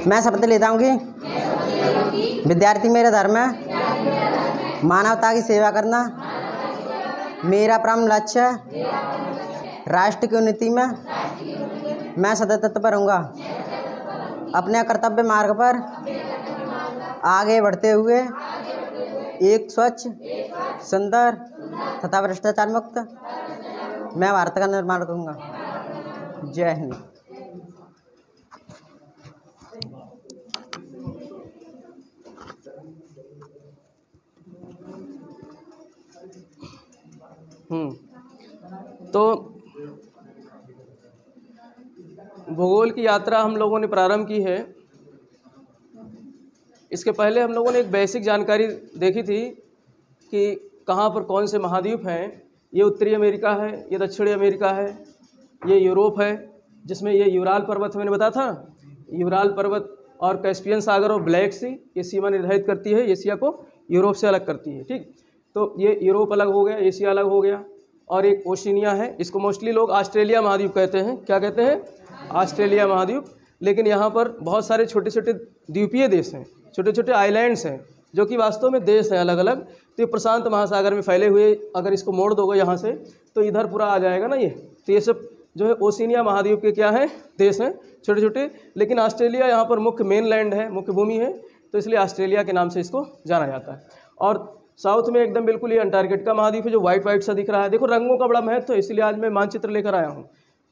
मैं शपथ लेता हूँ कि विद्यार्थी मेरा धर्म है, मानवता की सेवा करना मेरा परम लक्ष्य है, राष्ट्र की उन्नति में मैं सदैव तत्पर रहूँगा। अपने कर्तव्य मार्ग पर आगे बढ़ते हुए एक स्वच्छ, सुंदर तथा भ्रष्टाचार मुक्त मैं भारत का निर्माण करूँगा। जय हिंद। तो भूगोल की यात्रा हम लोगों ने प्रारंभ की है। इसके पहले हम लोगों ने एक बेसिक जानकारी देखी थी कि कहाँ पर कौन से महाद्वीप हैं। ये उत्तरी अमेरिका है, ये दक्षिणी अमेरिका है, ये यूरोप है जिसमें ये यूराल पर्वत मैंने बताया था, यूराल पर्वत और कैस्पियन सागर और ब्लैक सी ये सीमा निर्धारित करती है, एशिया को यूरोप से अलग करती है। ठीक, तो ये यूरोप अलग हो गया, एशिया अलग हो गया। और एक ओशिनिया है, इसको मोस्टली लोग ऑस्ट्रेलिया महाद्वीप कहते हैं। क्या कहते हैं? ऑस्ट्रेलिया महाद्वीप। लेकिन यहाँ पर बहुत सारे छोटे छोटे द्वीपीय देश हैं, छोटे छोटे आइलैंड्स हैं जो कि वास्तव में देश हैं अलग अलग। तो ये प्रशांत महासागर में फैले हुए, अगर इसको मोड़ दोगे यहाँ से तो इधर पूरा आ जाएगा ना ये। तो ये सब जो है ओशिनिया महाद्वीप के क्या हैं? देश हैं छोटे छोटे। लेकिन ऑस्ट्रेलिया यहाँ पर मुख्य मेन लैंड है, मुख्य भूमि है, तो इसलिए ऑस्ट्रेलिया के नाम से इसको जाना जाता है। और साउथ में एकदम बिल्कुल ये अंटार्कटिका महाद्वीप है जो वाइट वाइट सा दिख रहा है। देखो रंगों का बड़ा महत्व है, इसलिए आज मैं मानचित्र लेकर आया हूँ।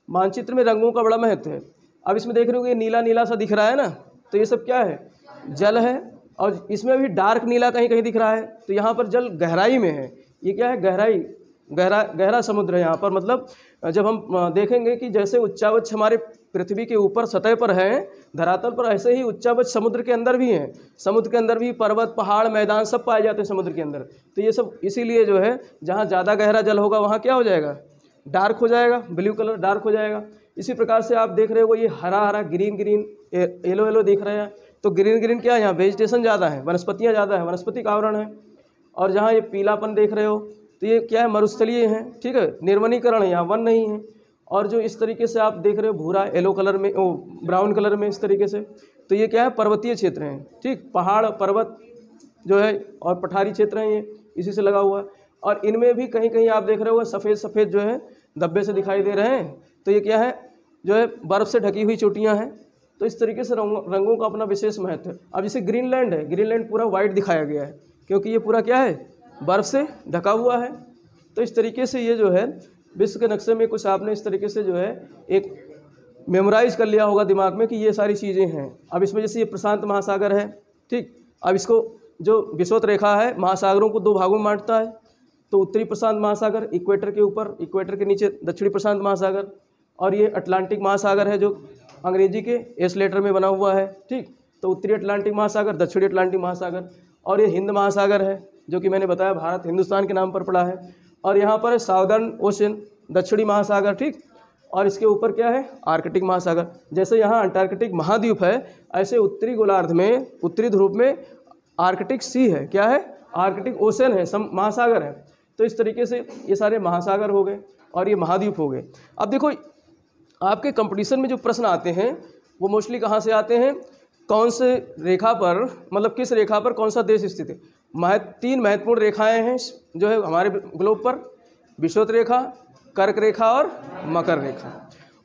मानचित्र में रंगों का बड़ा महत्व है। अब इसमें देख रहे हो कि नीला नीला सा दिख रहा है ना, तो ये सब क्या है? जल है। और इसमें भी डार्क नीला कहीं कहीं दिख रहा है, तो यहाँ पर जल गहराई में है। ये क्या है? गहराई, गहरा समुद्र है यहाँ पर। मतलब जब हम देखेंगे कि जैसे उच्चावच हमारे पृथ्वी के ऊपर सतह पर हैं धरातल पर, ऐसे ही उच्चावच समुद्र के अंदर भी हैं। समुद्र के अंदर भी पर्वत, पहाड़, मैदान सब पाए जाते हैं समुद्र के अंदर। तो ये सब इसीलिए जो है जहाँ ज़्यादा गहरा जल होगा वहाँ क्या हो जाएगा? डार्क हो जाएगा, ब्लू कलर डार्क हो जाएगा। इसी प्रकार से आप देख रहे हो ये हरा हरा, ग्रीन ग्रीन, येलो येलो दिख रहे हैं। तो ग्रीन ग्रीन क्या है? यहाँ वेजिटेशन ज़्यादा है, वनस्पतियाँ ज़्यादा है, वनस्पति का आवरण है। और जहाँ ये पीलापन देख रहे हो तो ये क्या है? मरुस्थलीय है। ठीक है, निर्वनीकरण है, यहाँ वन नहीं है। और जो इस तरीके से आप देख रहे हो भूरा, येलो कलर में, ब्राउन कलर में इस तरीके से, तो ये क्या है? पर्वतीय क्षेत्र हैं। ठीक, पहाड़ पर्वत जो है और पठारी क्षेत्र हैं, ये इसी से लगा हुआ है। और इनमें भी कहीं कहीं आप देख रहे हो सफ़ेद सफ़ेद जो है धब्बे से दिखाई दे रहे हैं, तो ये क्या है? जो है बर्फ़ से ढकी हुई चोटियाँ हैं। तो इस तरीके से रंगों का अपना विशेष महत्व है। अब जैसे ग्रीनलैंड है, ग्रीनलैंड पूरा वाइट दिखाया गया है क्योंकि ये पूरा क्या है? बर्फ़ से ढका हुआ है। तो इस तरीके से ये जो है विश्व के नक्शे में कुछ आपने इस तरीके से जो है एक मेमोराइज कर लिया होगा दिमाग में कि ये सारी चीज़ें हैं। अब इसमें जैसे ये प्रशांत महासागर है, ठीक, अब इसको जो विषुवत रेखा है महासागरों को दो भागों में बांटता है। तो उत्तरी प्रशांत महासागर इक्वेटर के ऊपर, इक्वेटर के नीचे दक्षिणी प्रशांत महासागर, और ये अटलांटिक महासागर है जो अंग्रेजी के एस लेटर में बना हुआ है। ठीक, तो उत्तरी अटलांटिक महासागर, दक्षिणी अटलांटिक महासागर, और ये हिंद महासागर है जो कि मैंने बताया भारत हिंदुस्तान के नाम पर पड़ा है। और यहाँ पर है साउदर्न ओशन, दक्षिणी महासागर। ठीक, और इसके ऊपर क्या है? आर्कटिक महासागर। जैसे यहाँ अंटार्कटिक महाद्वीप है, ऐसे उत्तरी गोलार्ध में, उत्तरी ध्रुव में आर्कटिक सी है। क्या है? आर्कटिक ओशन है, महासागर है। तो इस तरीके से ये सारे महासागर हो गए और ये महाद्वीप हो गए। अब देखो आपके कंपटीशन में जो प्रश्न आते हैं वो मोस्टली कहाँ से आते हैं? कौन से रेखा पर, मतलब किस रेखा पर कौन सा देश स्थित है। तीन महत्वपूर्ण रेखाएं हैं जो है हमारे ग्लोब पर, विषुवत रेखा, कर्क रेखा और मकर रेखा।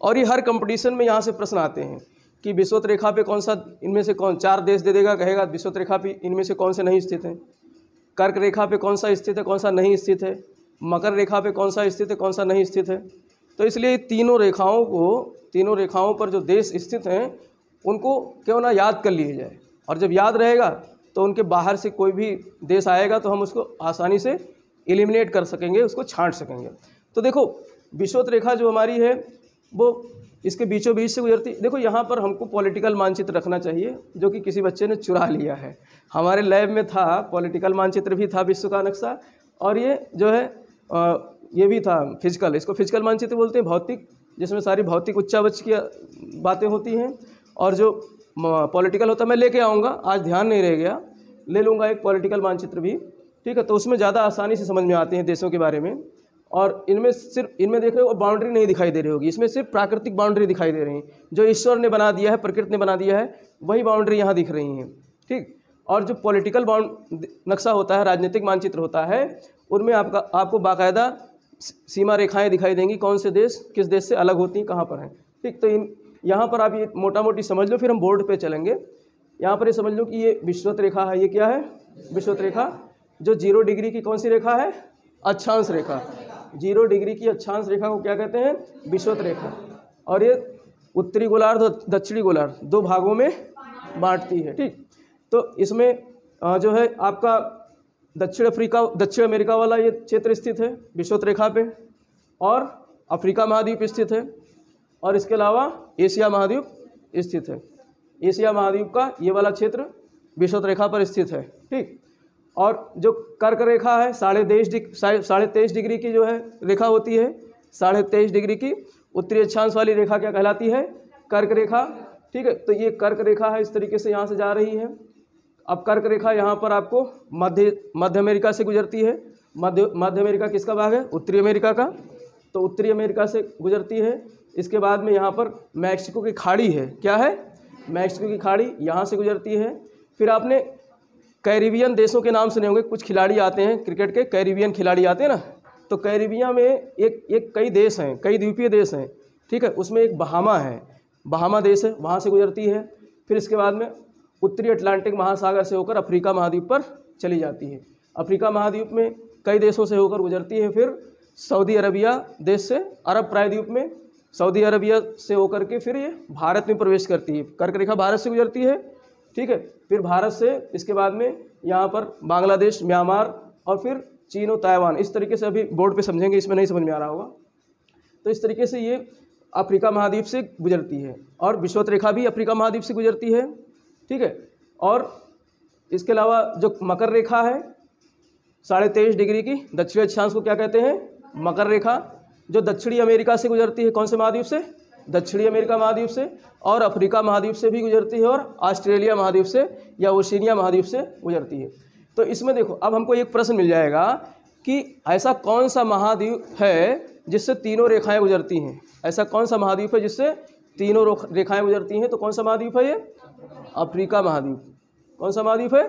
और ये हर कंपटीशन में यहाँ से प्रश्न आते हैं कि विषुवत रेखा पे कौन सा, इनमें से कौन, चार देश दे देगा, कहेगा विषुवत रेखा पे इनमें से कौन से नहीं स्थित हैं। कर्क रेखा पे कौन सा स्थित है, कौन सा नहीं स्थित है। मकर रेखा पे कौन सा स्थित है, कौन सा नहीं स्थित है। तो इसलिए तीनों रेखाओं पर जो देश स्थित हैं उनको क्यों ना याद कर लिए जाए। और जब याद रहेगा तो उनके बाहर से कोई भी देश आएगा तो हम उसको आसानी से एलिमिनेट कर सकेंगे, उसको छांट सकेंगे। तो देखो विषुवत रेखा जो हमारी है वो इसके बीचों बीच से गुजरती। देखो यहाँ पर हमको पॉलिटिकल मानचित्र रखना चाहिए जो कि किसी बच्चे ने चुरा लिया है। हमारे लैब में था पॉलिटिकल मानचित्र भी था, विश्व का नक्शा, और ये जो है ये भी था फिजिकल, इसको फिजिकल मानचित्र बोलते हैं, भौतिक, जिसमें सारी भौतिक उच्चावच की बातें होती हैं। और जो पॉलिटिकल होता है मैं लेके आऊँगा, आज ध्यान नहीं रह गया, ले लूँगा एक पॉलिटिकल मानचित्र भी। ठीक है, तो उसमें ज़्यादा आसानी से समझ में आते हैं देशों के बारे में। और इनमें देख रहे हो बाउंड्री नहीं दिखाई दे रही होगी, इसमें सिर्फ प्राकृतिक बाउंड्री दिखाई दे रही है, जो ईश्वर ने बना दिया है, प्रकृति ने बना दिया है, वही बाउंड्री यहाँ दिख रही हैं। ठीक। और जो पॉलिटिकल नक्शा होता है, राजनीतिक मानचित्र होता है, उनमें आपको बाकायदा सीमा रेखाएं दिखाई देंगी, कौन से देश किस देश से अलग होती हैं, कहाँ पर हैं। ठीक। तो यहाँ पर आप ये मोटा मोटी समझ लो, फिर हम बोर्ड पे चलेंगे। यहाँ पर ये समझ लो कि ये विषुवत रेखा है। ये क्या है? विषुवत रेखा। जो 0 डिग्री की कौन सी रेखा है? अक्षांश रेखा। 0 डिग्री की अक्षांश रेखा को क्या कहते हैं? विषुवत रेखा। और ये उत्तरी गोलार्ध और दक्षिणी गोलार्ध 2 भागों में बांटती है। ठीक। तो इसमें जो है आपका दक्षिण अमेरिका वाला ये क्षेत्र स्थित है विषुवत रेखा पे, और अफ्रीका महाद्वीप स्थित है, और इसके अलावा एशिया महाद्वीप स्थित है। एशिया महाद्वीप का ये वाला क्षेत्र विषुवत रेखा पर स्थित है। ठीक। और जो कर्क रेखा है 23.5 डिग्री की जो है रेखा होती है, 23.5 डिग्री की उत्तरी अक्षांश वाली रेखा क्या कहलाती है? कर्क रेखा। ठीक है। तो ये कर्क रेखा है, इस तरीके से यहाँ से जा रही है। अब कर्क रेखा यहाँ पर आपको मध्य अमेरिका से गुजरती है। मध्य अमेरिका किसका भाग है? उत्तरी अमेरिका का। तो उत्तरी अमेरिका से गुजरती है। इसके बाद में यहाँ पर मैक्सिको की खाड़ी है। क्या है? मैक्सिको की खाड़ी यहाँ से गुजरती है। फिर आपने कैरिबियन देशों के नाम सुने होंगे, कुछ खिलाड़ी आते हैं क्रिकेट के, कैरिबियन खिलाड़ी आते हैं ना। तो कैरिबिया में एक कई देश हैं, कई द्वीपीय देश हैं। ठीक है। उसमें एक बहामा है, बहामा देश है, वहाँ से गुजरती है। फिर इसके बाद में उत्तरी अटलांटिक महासागर से होकर अफ्रीका महाद्वीप पर चली जाती है। अफ्रीका महाद्वीप में कई देशों से होकर गुजरती है। फिर सऊदी अरबिया देश से, अरब प्रायद्वीप में सऊदी अरबिया से होकर के फिर ये भारत में प्रवेश करती है। कर्क रेखा भारत से गुजरती है। ठीक है। फिर भारत से इसके बाद में यहाँ पर बांग्लादेश, म्यांमार और फिर चीन और ताइवान। इस तरीके से अभी बोर्ड पे समझेंगे, इसमें नहीं समझ में आ रहा होगा। तो इस तरीके से ये अफ्रीका महाद्वीप से गुजरती है, और विषुवत रेखा भी अफ्रीका महाद्वीप से गुजरती है। ठीक है। और इसके अलावा जो मकर रेखा है 23.5 डिग्री की दक्षिणी अक्षांश को क्या कहते हैं? मकर रेखा। जो दक्षिणी अमेरिका से गुजरती है, कौन से महाद्वीप से? दक्षिणी अमेरिका महाद्वीप से, और अफ्रीका महाद्वीप से भी गुजरती है, और ऑस्ट्रेलिया महाद्वीप से या ओशिनिया महाद्वीप से गुजरती है। तो इसमें देखो, अब हमको एक प्रश्न मिल जाएगा कि ऐसा कौन सा महाद्वीप है जिससे तीनों रेखाएं गुजरती हैं? ऐसा कौन सा महाद्वीप है जिससे तीनों रेखाएं गुजरती हैं? तो कौन सा महाद्वीप है ये? अफ्रीका महाद्वीप। कौन सा महाद्वीप है?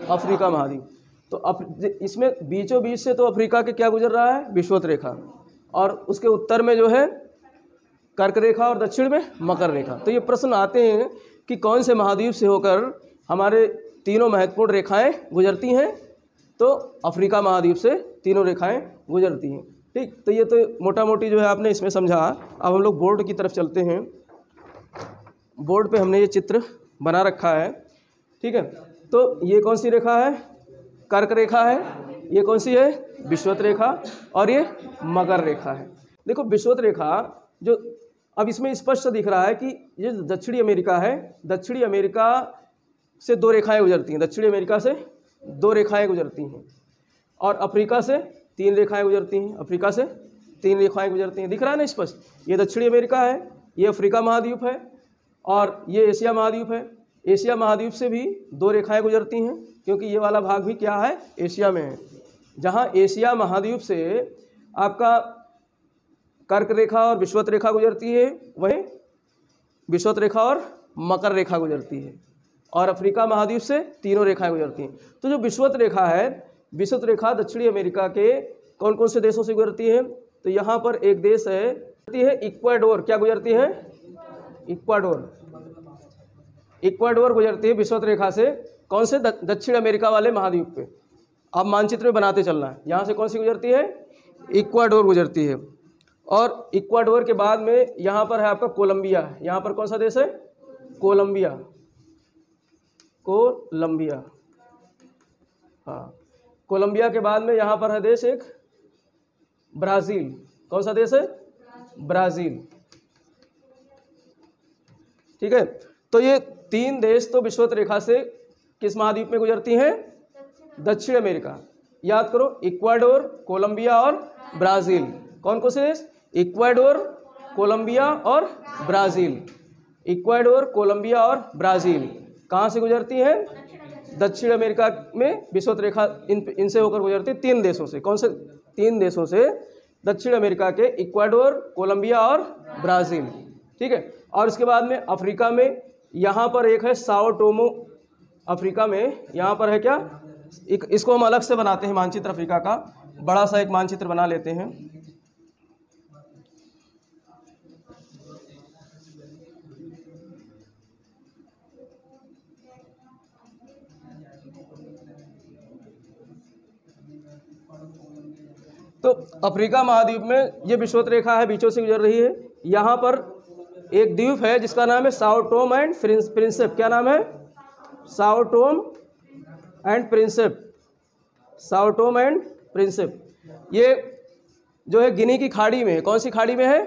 अफ्रीका महाद्वीप। तो इसमें बीचों बीच से तो अफ्रीका के क्या गुजर रहा है? विषुवत रेखा। और उसके उत्तर में जो है कर्क रेखा, और दक्षिण में मकर रेखा। तो ये प्रश्न आते हैं कि कौन से महाद्वीप से होकर हमारे तीनों महत्वपूर्ण रेखाएं गुजरती हैं? तो अफ्रीका महाद्वीप से तीनों रेखाएं गुजरती हैं। ठीक। तो ये तो मोटा मोटी जो है आपने इसमें समझा। अब हम लोग बोर्ड की तरफ चलते हैं। बोर्ड पे हमने ये चित्र बना रखा है। ठीक है। तो ये कौन सी रेखा है? कर्क रेखा है। ये कौन सी है? विषुवत रेखा। और ये मकर रेखा है। देखो विषुवत रेखा जो अब इसमें स्पष्ट दिख रहा है कि ये दक्षिणी अमेरिका है, दक्षिणी अमेरिका से 2 रेखाएं गुजरती हैं। दक्षिणी अमेरिका से 2 रेखाएं गुजरती हैं, और अफ्रीका से 3 रेखाएं गुजरती हैं। अफ्रीका से 3 रेखाएं गुजरती हैं। दिख रहा है ना स्पष्ट? ये दक्षिणी अमेरिका है, ये अफ्रीका महाद्वीप है, और ये एशिया महाद्वीप है। एशिया महाद्वीप से भी 2 रेखाएं गुजरती हैं, क्योंकि ये वाला भाग भी क्या है? एशिया में है। जहाँ एशिया महाद्वीप से आपका कर्क रेखा और विषुवत रेखा गुजरती है, वहीं विषुवत रेखा और मकर रेखा गुजरती है, और अफ्रीका महाद्वीप से तीनों रेखाएं गुजरती हैं। तो जो विषुवत रेखा है, विषुवत रेखा दक्षिणी अमेरिका के कौन कौन से देशों से गुजरती है? तो यहाँ पर एक देश है इक्वाडोर। क्या गुजरती है? इक्वाडोर। इक्वाडोर गुजरती है विषुवत रेखा से। कौन से? दक्षिण अमेरिका वाले महाद्वीप पे। आप मानचित्र में बनाते चलना है। यहाँ से कौन सी गुजरती है? इक्वाडोर गुजरती है। और इक्वाडोर के बाद में यहाँ पर है आपका कोलंबिया। यहाँ पर कौन सा देश है? कोलंबिया। कोलंबिया, हाँ। कोलंबिया के बाद में यहाँ पर है देश एक ब्राज़ील। कौन सा देश है? ब्राज़ील। ठीक है। तो ये 3 देश तो विषुवत रेखा से किस महाद्वीप में गुजरती हैं? दक्षिण अमेरिका। याद करो, इक्वाडोर, कोलंबिया और ब्राज़ील। कौन कौन से देश? इक्वाडोर, कोलंबिया और ब्राज़ील। इक्वाडोर, कोलंबिया और ब्राज़ील कहाँ से गुजरती हैं? दक्षिण अमेरिका में विषुवत रेखा इनसे होकर गुजरती 3 देशों से। कौन से 3 देशों से? दक्षिण अमेरिका के इक्वाडोर, कोलंबिया और ब्राज़ील, ठीक है। और इसके बाद में अफ्रीका में यहाँ पर एक है साओ टोमो, अफ्रीका में यहाँ पर है क्या, इसको हम अलग से बनाते हैं मानचित्र अफ्रीका का, बड़ा सा एक मानचित्र बना लेते हैं। तो अफ्रीका महाद्वीप में ये विषुवत रेखा है, बीचों से गुजर रही है। यहाँ पर एक द्वीप है जिसका नाम है साओ टोम एंड प्रिंसेप। क्या नाम है? Sao Tome and Prinsep, Sao Tome and Prinsep. ये जो है गिनी की खाड़ी में, कौन सी खाड़ी में है?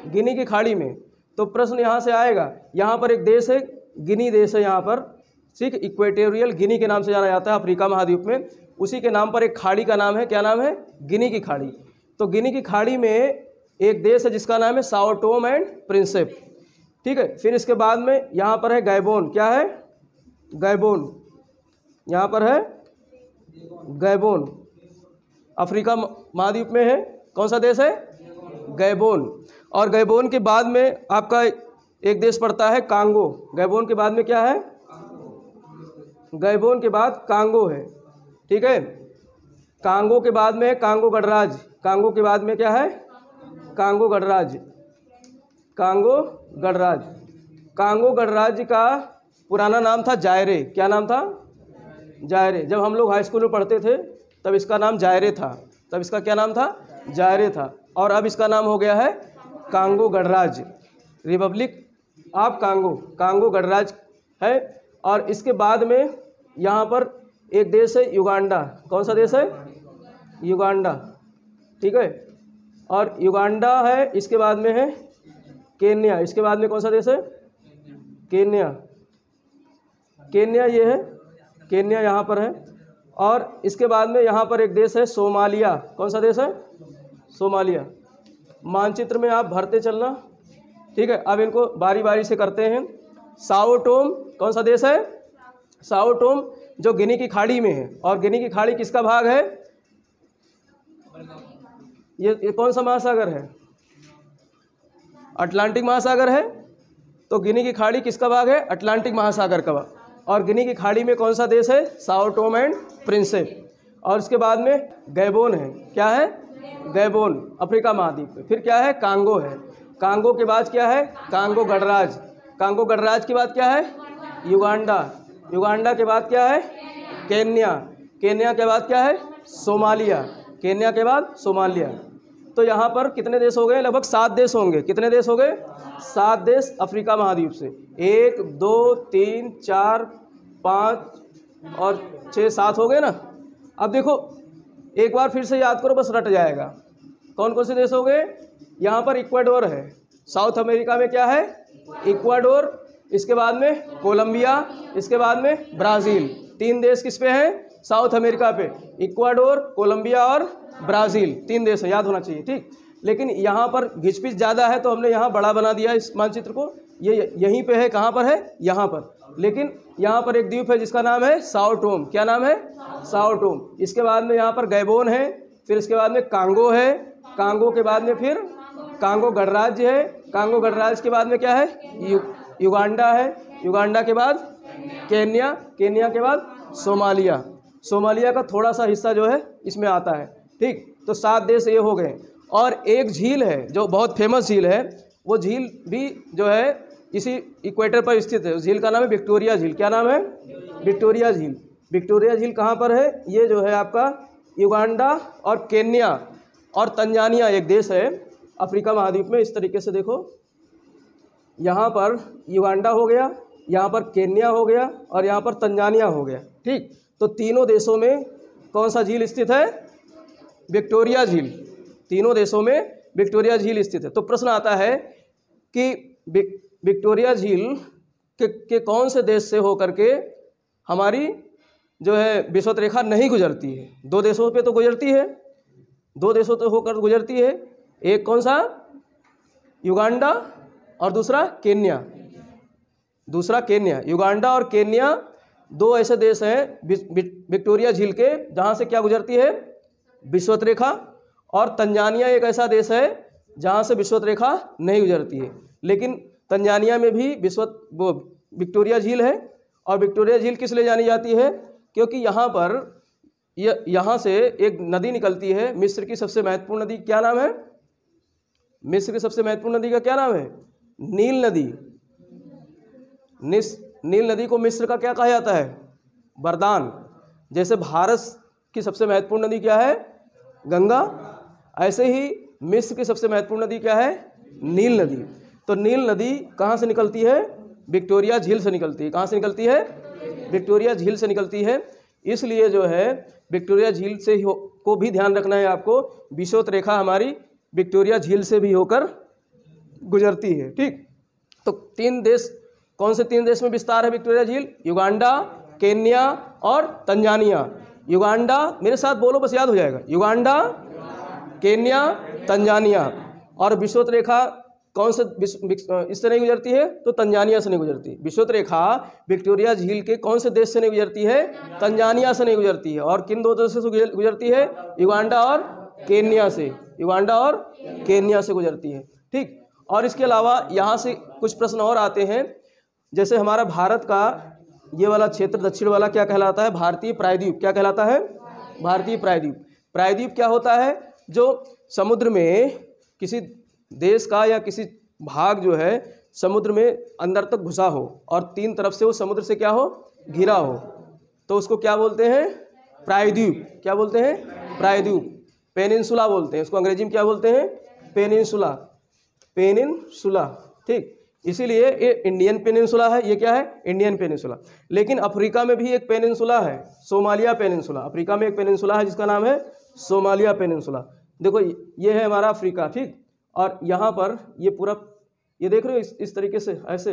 गिनी की खाड़ी में। तो प्रश्न यहाँ से आएगा, यहाँ पर एक देश है, गिनी देश है यहाँ पर, ठीक, इक्वेटोरियल गिनी के नाम से जाना जाता है अफ्रीका महाद्वीप में। उसी के नाम पर एक खाड़ी का नाम है, क्या नाम है? गिनी की खाड़ी। तो गिनी की खाड़ी में एक देश है जिसका नाम है साओ टोम एंड प्रिंसेप, ठीक है। फिर इसके बाद में यहाँ पर है गैबोन। क्या है? गैबोन। यहाँ पर है गैबोन, अफ्रीका महाद्वीप में है। कौन सा देश है? गैबोन। और गैबोन के बाद में आपका एक देश पड़ता है कांगो। गैबोन के बाद में क्या है? गैबोन के बाद कांगो है, ठीक है। कांगो के बाद में कांगो गणराज्य। कांगो के बाद में क्या है? कांगो गणराज्य। कांगो गणराज्य। कांगो गणराज्य का पुराना नाम था जायरे। क्या नाम था? जायरे। जब हम लोग हाई स्कूल में पढ़ते थे तब इसका नाम जायरे था। तब इसका क्या नाम था? जायरे था। और अब इसका नाम हो गया है कांगो गणराज्य, रिपब्लिक ऑफ कांगो। कांगो गणराज्य है। और इसके बाद में यहाँ पर एक देश है युगांडा। कौन सा देश है? युगांडा, ठीक है। और युगांडा है, इसके बाद में है केन्या। इसके बाद में कौन सा देश है? केन्या। केन्या ये है, केन्या यहाँ पर है। और इसके बाद में यहाँ पर एक देश है सोमालिया। कौन सा देश है? सोमालिया। मानचित्र में आप भरते चलना, ठीक है। अब इनको बारी बारी से करते हैं। साओ टोम कौन सा देश है? साओ टोम जो गिनी की खाड़ी में है। और गिनी की खाड़ी किसका भाग है? ये कौन सा महासागर है? अटलांटिक महासागर है। तो गिनी की खाड़ी किसका भाग है? अटलांटिक महासागर का भाग। और गिनी की खाड़ी में कौन सा देश है? Sao Tome and Prinsep. और इसके बाद में गैबोन है। क्या है? गैबोन, अफ्रीका महाद्वीप में। फिर क्या है? कांगो है। कांगो के बाद क्या है? कांगो गणराज्य। कांगो गणराज्य के बाद क्या है? युगांडा। युगांडा के बाद क्या है? केन्या। केन्या के बाद क्या है? सोमालिया। केन्या के बाद सोमालिया। तो यहाँ पर कितने देश हो गए? लगभग 7 देश होंगे। कितने देश हो गए? 7 देश अफ्रीका महाद्वीप से। 1 2 3 4 5 और 6 7 हो गए ना। अब देखो एक बार फिर से याद करो, बस रट जाएगा। कौन कौन से देश हो गए? यहाँ पर इक्वाडोर है। साउथ अमेरिका में क्या है? इक्वाडोर। इसके बाद में कोलंबिया। इसके बाद में ब्राज़ील। 3 देश किस पे हैं? साउथ अमेरिका पे। इक्वाडोर, कोलंबिया और ब्राज़ील, 3 देश है, याद होना चाहिए, ठीक। लेकिन यहाँ पर घिचपिच ज़्यादा है तो हमने यहाँ बड़ा बना दिया इस मानचित्र को। ये यहीं पे है। कहाँ पर है? यहाँ पर। लेकिन यहाँ पर एक द्वीप है जिसका नाम है साओ टोम। क्या नाम है? Sao Tomé. इसके बाद में यहाँ पर गैबोन है। फिर इसके बाद में कांगो है। कांगो के बाद में फिर कांगो गणराज्य है। कांगो गणराज्य के बाद में क्या है? युगांडा है। युगांडा के बाद केन्या। केन्या के बाद सोमालिया। सोमालिया का थोड़ा सा हिस्सा जो है इसमें आता है, ठीक। तो 7 देश ये हो गए। और एक झील है जो बहुत फेमस झील है, वो झील भी जो है इसी इक्वेटर पर स्थित है। उस झील का नाम है विक्टोरिया झील। क्या नाम है? विक्टोरिया झील। विक्टोरिया झील कहाँ पर है? ये जो है आपका युगांडा और केन्या और तंजानिया एक देश है अफ्रीका महाद्वीप में। इस तरीके से देखो, यहाँ पर युगांडा हो गया, यहाँ पर केन्या हो गया और यहाँ पर तंजानिया हो गया, ठीक। तो तीनों देशों में कौन सा झील स्थित है? विक्टोरिया झील। तीनों देशों में विक्टोरिया झील स्थित है। तो प्रश्न आता है कि विक्टोरिया झील के कौन से देश से होकर के हमारी जो है विषुवत रेखा नहीं गुजरती है? 2 देशों पे तो गुजरती है, 2 देशों से होकर गुजरती है। एक कौन सा? युगांडा और दूसरा केन्या। दूसरा केन्या। युगांडा और केन्या 2 ऐसे देश हैं विक्टोरिया झील के जहाँ से क्या गुजरती है? विषुवत रेखा। और तंजानिया एक ऐसा देश है जहाँ से विषुवत रेखा नहीं गुजरती है। लेकिन तंजानिया में भी वो विक्टोरिया झील है। और विक्टोरिया झील किस लिए जानी जाती है? क्योंकि यहाँ पर यहाँ से एक नदी निकलती है, मिस्र की सबसे महत्वपूर्ण नदी। क्या नाम है? मिस्र की सबसे महत्वपूर्ण नदी का क्या नाम है? नील नदी। नील नदी को मिस्र का क्या कहा जाता है? वरदान। जैसे भारत की सबसे महत्वपूर्ण नदी क्या है? गंगा। ऐसे ही मिस्र की सबसे महत्वपूर्ण नदी क्या है? नील नदी। तो नील नदी कहाँ से निकलती है? विक्टोरिया झील से निकलती है। कहाँ से निकलती है? विक्टोरिया झील से निकलती है। इसलिए जो है विक्टोरिया झील से को भी ध्यान रखना है आपको। विषुवत रेखा हमारी विक्टोरिया झील से भी होकर गुजरती है। ठीक, तो 3 देश, कौन से 3 देश में विस्तार है विक्टोरिया झील? युगांडा, केन्या और तंजानिया। युगांडा, मेरे साथ बोलो बस याद हो जाएगा। Uganda, Kenya, Tanzania. और विषुवत रेखा कौन से इससे नहीं गुजरती है? तो तंजानिया से नहीं गुजरती। विषुवत रेखा विक्टोरिया झील के कौन से देश से नहीं गुजरती है? तंजानिया से नहीं गुजरती है। और किन 2 देशों से गुजरती है? युगांडा और केन्या से। युगांडा और केन्या से गुजरती है। ठीक, और इसके अलावा यहाँ से कुछ प्रश्न और आते हैं। जैसे हमारा भारत का ये वाला क्षेत्र दक्षिण वाला क्या कहलाता है? भारतीय प्रायद्वीप। क्या कहलाता है? भारतीय प्रायद्वीप। प्रायद्वीप क्या होता है? जो समुद्र में किसी देश का या किसी भाग जो है समुद्र में अंदर तक घुसा हो और 3 तरफ से वो समुद्र से क्या हो? घिरा हो, तो उसको क्या बोलते हैं? प्रायद्वीप। क्या बोलते हैं? प्रायद्वीप। पेनिनसुला बोलते हैं इसको। अंग्रेजी में क्या बोलते हैं? पेनिनसुला। पेनिनसुला। ठीक, इसीलिए ये इंडियन पेनिनसुला है। ये क्या है? Indian peninsula. लेकिन अफ्रीका में भी एक पेनिनसुला है, सोमालिया पेनिनसुला। अफ्रीका में एक पेनिनसुला है जिसका नाम है सोमालिया पेनिनसुला। देखो ये है हमारा अफ्रीका। ठीक, और यहाँ पर ये पूरा ये देख रहे हो इस तरीके से, ऐसे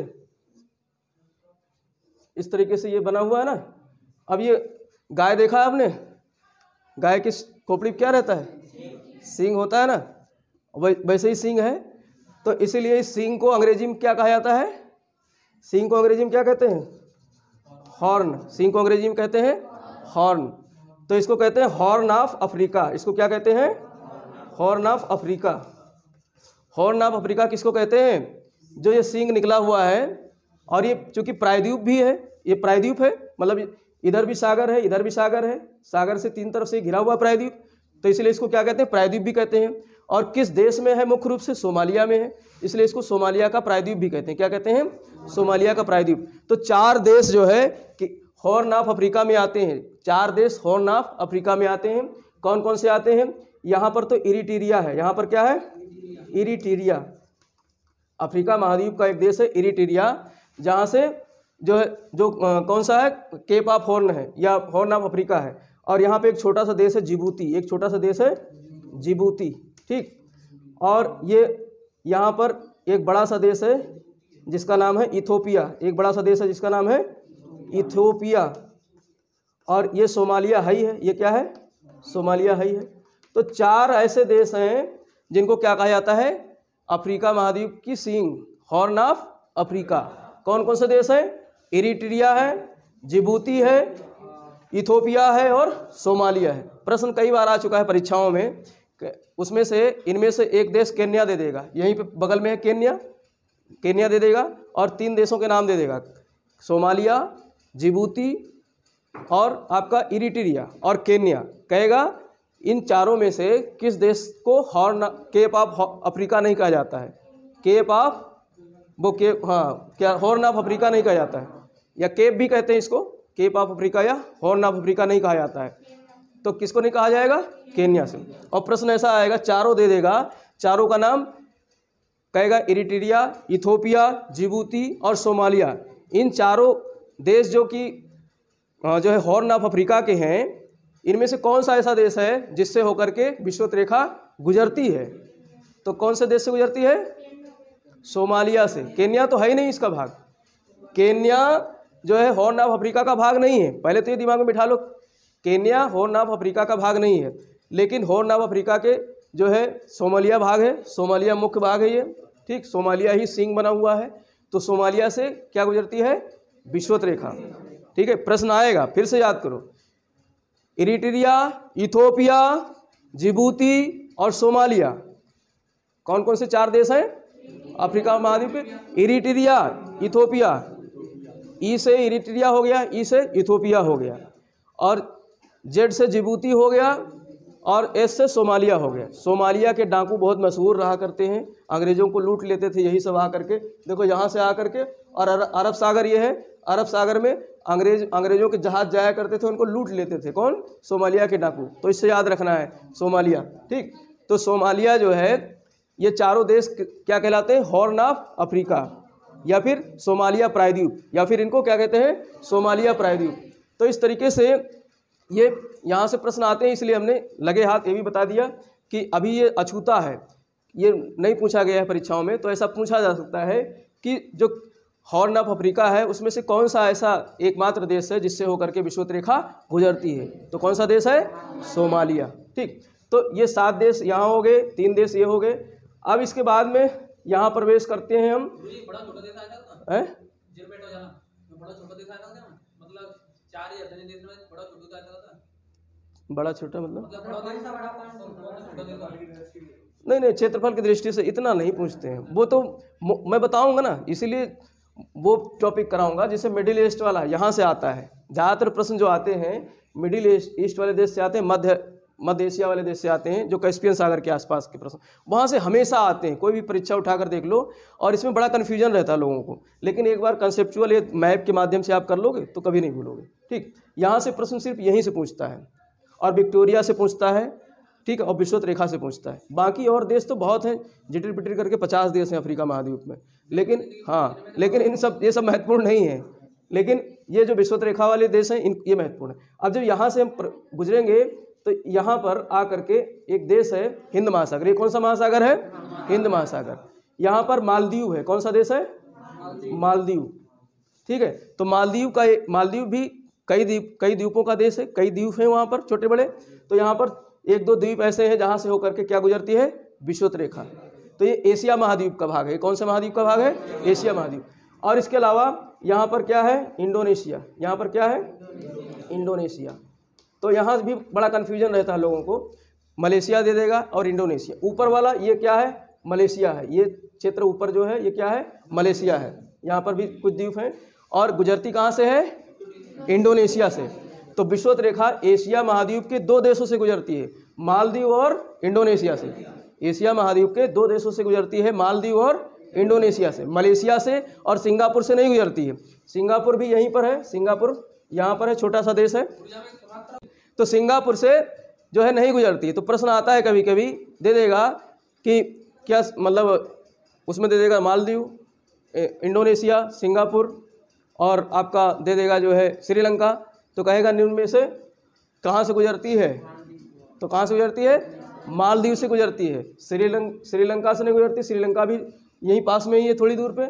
इस तरीके से ये बना हुआ है ना। अब ये गाय देखा है आपने? गाय की खोपड़ी क्या रहता है? सींग होता है ना। वैसे ही सींग है। तो इसीलिए इस सींग को अंग्रेजी में क्या कहा जाता है? सींग को अंग्रेजी में क्या कहते हैं? हॉर्न। सींग को अंग्रेजी में कहते हैं हॉर्न। तो इसको कहते हैं हॉर्न ऑफ अफ्रीका। इसको क्या कहते हैं? Horn of Africa. Horn of Africa किसको कहते हैं? जो ये सींग निकला हुआ है। और ये चूंकि प्रायद्वीप भी है, ये प्रायद्वीप है, मतलब इधर भी सागर है, इधर भी सागर है, सागर से 3 तरफ से घिरा हुआ प्रायद्वीप। तो इसलिए इसको क्या कहते हैं? प्रायद्वीप भी कहते हैं। और किस देश में है? मुख्य रूप से सोमालिया में है, इसलिए इसको सोमालिया का प्रायद्वीप भी कहते हैं। क्या कहते हैं? सोमालिया का प्रायद्वीप। तो 4 देश जो है कि हॉर्न ऑफ अफ्रीका में आते हैं। 4 देश हॉर्न ऑफ अफ्रीका में आते हैं। कौन कौन से आते हैं? यहाँ पर तो इरिट्रिया है। यहाँ पर क्या है? इरिट्रिया। अफ्रीका महाद्वीप का एक देश है इरिट्रिया, जहाँ से जो है कौन सा है? केप ऑफ हॉर्न है या हॉर्न ऑफ अफ्रीका है। और यहाँ पे एक छोटा सा देश है जिबूती। एक छोटा सा देश है जिबूती। ठीक, और ये यहाँ पर एक बड़ा सा देश है जिसका नाम है इथोपिया। एक बड़ा सा देश है जिसका नाम है इथोपिया। और ये सोमालिया है ही है। ये क्या है? सोमालिया है ही है। तो 4 ऐसे देश हैं जिनको क्या कहा जाता है? अफ्रीका महाद्वीप की सींग, हॉर्न ऑफ अफ्रीका। कौन कौन से देश हैं? इरिट्रिया है, जिबूती है, इथोपिया है और सोमालिया है। प्रश्न कई बार आ चुका है परीक्षाओं में। उसमें से इनमें से एक देश केन्या दे देगा, यहीं पे बगल में है केन्या, केन्या दे देगा। और 3 देशों के नाम दे देगा, सोमालिया, जिबूती और आपका इरिट्रिया और केन्या। कहेगा इन 4 में से किस देश को केप ऑफ अफ्रीका नहीं कहा जाता है? केप ऑफ क्या हॉर्न ऑफ अफ्रीका नहीं कहा जाता है, या केप भी कहते हैं इसको। केप ऑफ अफ्रीका या हॉर्न ऑफ अफ्रीका नहीं कहा जाता है। तो किसको नहीं कहा जाएगा? केन्या से। और प्रश्न ऐसा आएगा, 4 दे देगा, 4 का नाम कहेगा इरिट्रिया, इथोपिया, जिबूती और सोमालिया। इन 4 देश जो कि जो है हॉर्न ऑफ अफ्रीका के हैं, इनमें से कौन सा ऐसा देश है जिससे होकर के विषुवत रेखा गुजरती है? तो कौन से देश से गुजरती है? सोमालिया से। केन्या तो है ही नहीं इसका भाग। केन्या जो है हॉर्न ऑफ अफ्रीका का भाग नहीं है। पहले तो ये दिमाग में बिठा लो, केन्या हॉर्न ऑफ अफ्रीका का भाग नहीं है। लेकिन हॉर्न ऑफ अफ्रीका के जो है सोमालिया भाग है, सोमालिया मुख्य भाग है ये। ठीक, सोमालिया ही सींग बना हुआ है। तो सोमालिया से क्या गुजरती है? विषुवत रेखा। ठीक है, प्रश्न आएगा, फिर से याद करो। इरिट्रिया, इथोपिया, जिबूती और सोमालिया। कौन कौन से 4 देश हैं अफ्रीका महाद्वीप पे? इरिट्रिया, इथोपिया, ई से इरिट्रिया हो गया, ई से इथोपिया हो गया, और जेड से जिबूती हो गया, और एस से सोमालिया हो गया। सोमालिया के डाकू बहुत मशहूर रहा करते हैं, अंग्रेज़ों को लूट लेते थे यही सब आकर के। देखो यहाँ से आकर के, और अरब सागर ये है, अरब सागर में अंग्रेज़ों के जहाज़ जाया करते थे, उनको लूट लेते थे। कौन? सोमालिया के डाकू। तो इससे याद रखना है सोमालिया, ठीक। तो सोमालिया जो है, ये चारों देश क्या कहलाते हैं? हॉर्न ऑफ अफ्रीका, या फिर सोमालिया प्रायद्वीप, या फिर इनको क्या कहते हैं? सोमालिया प्रायद्वीप। तो इस तरीके से ये यहाँ से प्रश्न आते हैं, इसलिए हमने लगे हाथ ये भी बता दिया कि अभी ये अछूता है, ये नहीं पूछा गया है परीक्षाओं में। तो ऐसा पूछा जा सकता है कि जो हॉर्न ऑफ अफ्रीका है उसमें से कौन सा ऐसा एकमात्र देश है जिससे होकर के विषुवत रेखा गुजरती है? तो कौन सा देश है? सोमालिया, ठीक। तो ये 7 देश यहाँ हो गए, 3 देश ये हो गए। अब इसके बाद में यहाँ प्रवेश करते हैं हम। बड़ा छोटा मतलब नहीं, क्षेत्रफल की दृष्टि से इतना नहीं पूछते हैं, वो तो मैं बताऊंगा ना, इसीलिए वो टॉपिक कराऊंगा जिससे मिडिल ईस्ट वाला यहाँ से आता है। ज़्यादातर प्रश्न जो आते हैं मिडिल ईस्ट वाले देश से आते हैं, मध्य एशिया वाले देश से आते हैं, जो कैस्पियन सागर के आसपास के प्रश्न वहाँ से हमेशा आते हैं। कोई भी परीक्षा उठाकर देख लो, और इसमें बड़ा कन्फ्यूजन रहता है लोगों को, लेकिन एक बार कंसेप्चुअल ये मैप के माध्यम से आप कर लोगे तो कभी नहीं भूलोगे, ठीक। यहाँ से प्रश्न सिर्फ यहीं से पूछता है, और विक्टोरिया से पूछता है, ठीक है, और विषुवत रेखा से पूछता है। बाकी और देश तो बहुत हैं, जिटिर पिटिर करके 50 देश हैं अफ्रीका महाद्वीप में, लेकिन हाँ, लेकिन ये सब महत्वपूर्ण नहीं है। लेकिन ये जो विषुवत रेखा वाले देश हैं ये महत्वपूर्ण है। अब जब यहाँ से हम गुजरेंगे तो यहाँ पर आकर के एक देश है हिंद महासागर। ये कौन सा महासागर है? हिंद महासागर। यहाँ पर मालदीव है। कौन सा देश है? मालदीव, ठीक है। तो मालदीव भी कई द्वीपों का देश है, कई द्वीप हैं वहाँ पर छोटे बड़े। तो यहाँ पर 1-2 द्वीप ऐसे हैं जहाँ से होकर के क्या गुजरती है? विषुवत रेखा। तो ये एशिया महाद्वीप का भाग है। कौन सा महाद्वीप का भाग है? एशिया महाद्वीप। और इसके अलावा यहाँ पर क्या है? इंडोनेशिया। यहाँ पर क्या है? इंडोनेशिया। तो यहाँ भी बड़ा कन्फ्यूजन रहता है लोगों को, मलेशिया दे देगा और इंडोनेशिया। ऊपर वाला ये क्या है? मलेशिया है। ये क्षेत्र ऊपर जो है ये क्या है? मलेशिया है। यहाँ पर भी कुछ द्वीप हैं, और गुजरती कहाँ से है? इंडोनेशिया से। तो विषुवत रेखा एशिया महाद्वीप के 2 देशों से गुजरती है, मालदीव और इंडोनेशिया से। एशिया महाद्वीप के 2 देशों से गुजरती है, मालदीव और इंडोनेशिया से। मलेशिया से और सिंगापुर से नहीं गुजरती है। सिंगापुर भी यहीं पर है, सिंगापुर यहाँ पर है, छोटा सा देश है। तो सिंगापुर से जो है नहीं गुजरती है। तो प्रश्न आता है कभी कभी, दे देगा कि क्या मतलब, उसमें दे देगा मालदीव, इंडोनेशिया, सिंगापुर, और आपका दे देगा जो है श्रीलंका। तो कहेगा निम्न में से कहाँ से गुजरती है? तो कहाँ से गुजरती है? मालदीव से गुजरती है। श्रीलंका से नहीं गुजरती, श्रीलंका भी यहीं पास में ही है, थोड़ी दूर पे।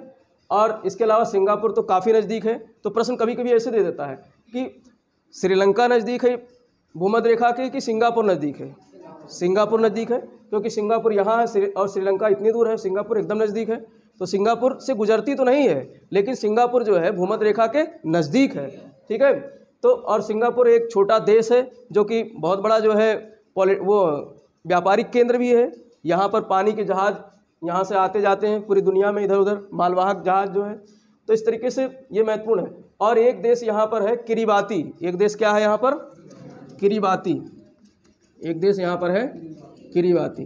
और इसके अलावा सिंगापुर तो काफ़ी नज़दीक है। तो प्रश्न कभी कभी ऐसे दे देता है कि श्रीलंका नज़दीक है भूमध्य रेखा के कि सिंगापुर नज़दीक है? सिंगापुर नज़दीक है, क्योंकि सिंगापुर यहाँ है और श्रीलंका इतनी दूर है, सिंगापुर एकदम नज़दीक है। तो सिंगापुर से गुजरती तो नहीं है, लेकिन सिंगापुर जो है भूमध्य रेखा के नज़दीक है, ठीक है। तो और सिंगापुर एक छोटा देश है जो कि बहुत बड़ा जो है वो व्यापारिक केंद्र भी है। यहाँ पर पानी के जहाज़ यहाँ से आते जाते हैं पूरी दुनिया में, इधर उधर मालवाहक जहाज़ जो है। तो इस तरीके से ये महत्वपूर्ण है। और एक देश यहाँ पर है किरिबाती। एक देश क्या है यहाँ पर? किरिबाती। एक देश यहाँ पर है किरिबाती।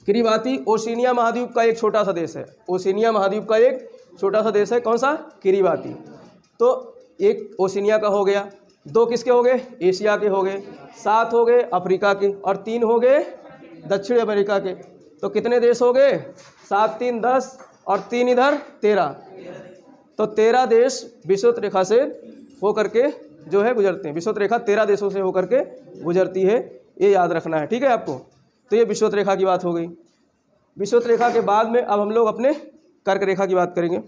किरिबाती ओशिनिया महाद्वीप का एक छोटा सा देश है। ओशिनिया महाद्वीप का एक छोटा सा देश है। कौन सा? किरिबाती। तो एक ओशिनिया का हो गया, 2 किसके हो गए? एशिया के हो गए, 7 हो गए अफ्रीका के, और 3 हो गए दक्षिण अमेरिका के। तो कितने देश हो गए? 7 3 10 और 3 इधर 13। तो 13 देश विषुवत रेखा से होकर के जो है गुजरते हैं। विषुवत रेखा 13 देशों से होकर के गुजरती है, ये याद रखना है, ठीक है आपको। तो ये विषुवत रेखा की बात हो गई। विषुवत रेखा के बाद में अब हम लोग अपने कर्क रेखा की बात करेंगे।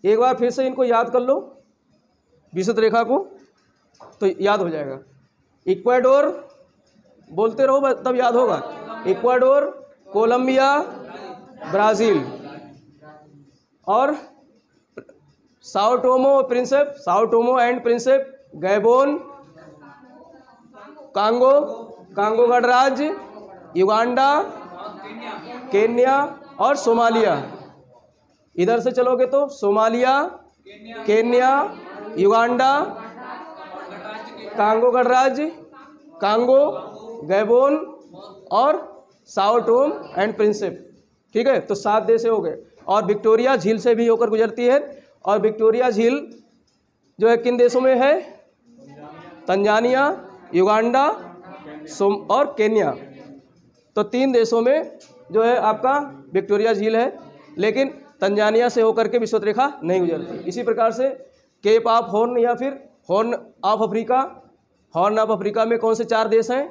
एक बार फिर से इनको याद कर लो, विषुवत रेखा को, तो याद हो जाएगा। इक्वाडोर, बोलते रहो तब याद होगा। इक्वाडोर, कोलंबिया, ब्राज़ील, और Sao Tome and Principe, Gabon, Congo, Congo गणराज्य, युगांडा, केन्या और सोमालिया। इधर से चलोगे तो सोमालिया, केन्या, युगांडा, कांगो गणराज्य, कांगो, गैबोन और साओ टोम एंड प्रिंसिप। ठीक है, तो 7 देश हो गए। और विक्टोरिया झील से भी होकर गुजरती है। और विक्टोरिया झील जो है किन देशों में है? तंजानिया, युगांडा और केन्या। तो 3 देशों में जो है आपका विक्टोरिया झील है, लेकिन तंजानिया से होकर के विषुवत रेखा नहीं गुजरती। इसी प्रकार से केप ऑफ हॉर्न या फिर horn of Africa, horn of Africa में कौन से 4 देश हैं?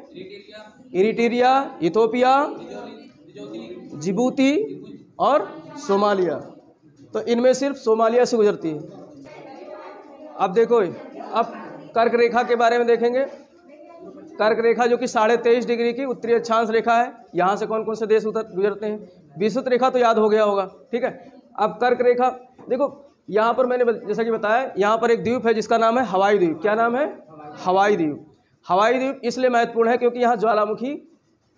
इरिट्रिया, इथोपिया, जिबूती और सोमालिया। तो इनमें सिर्फ सोमालिया से गुजरती है। अब देखो, अब कर्क रेखा के बारे में देखेंगे। कर्क रेखा जो कि 23.5 डिग्री की उत्तरी अक्षांश रेखा है, यहाँ से कौन कौन से देश गुजरते हैं? विषुवत रेखा तो याद हो गया होगा। ठीक है, अब कर्क रेखा देखो, यहाँ पर मैंने जैसा कि बताया, यहाँ पर एक द्वीप है जिसका नाम है हवाई द्वीप। क्या नाम है? हवाई द्वीप। हवाई द्वीप इसलिए महत्वपूर्ण है क्योंकि यहाँ ज्वालामुखी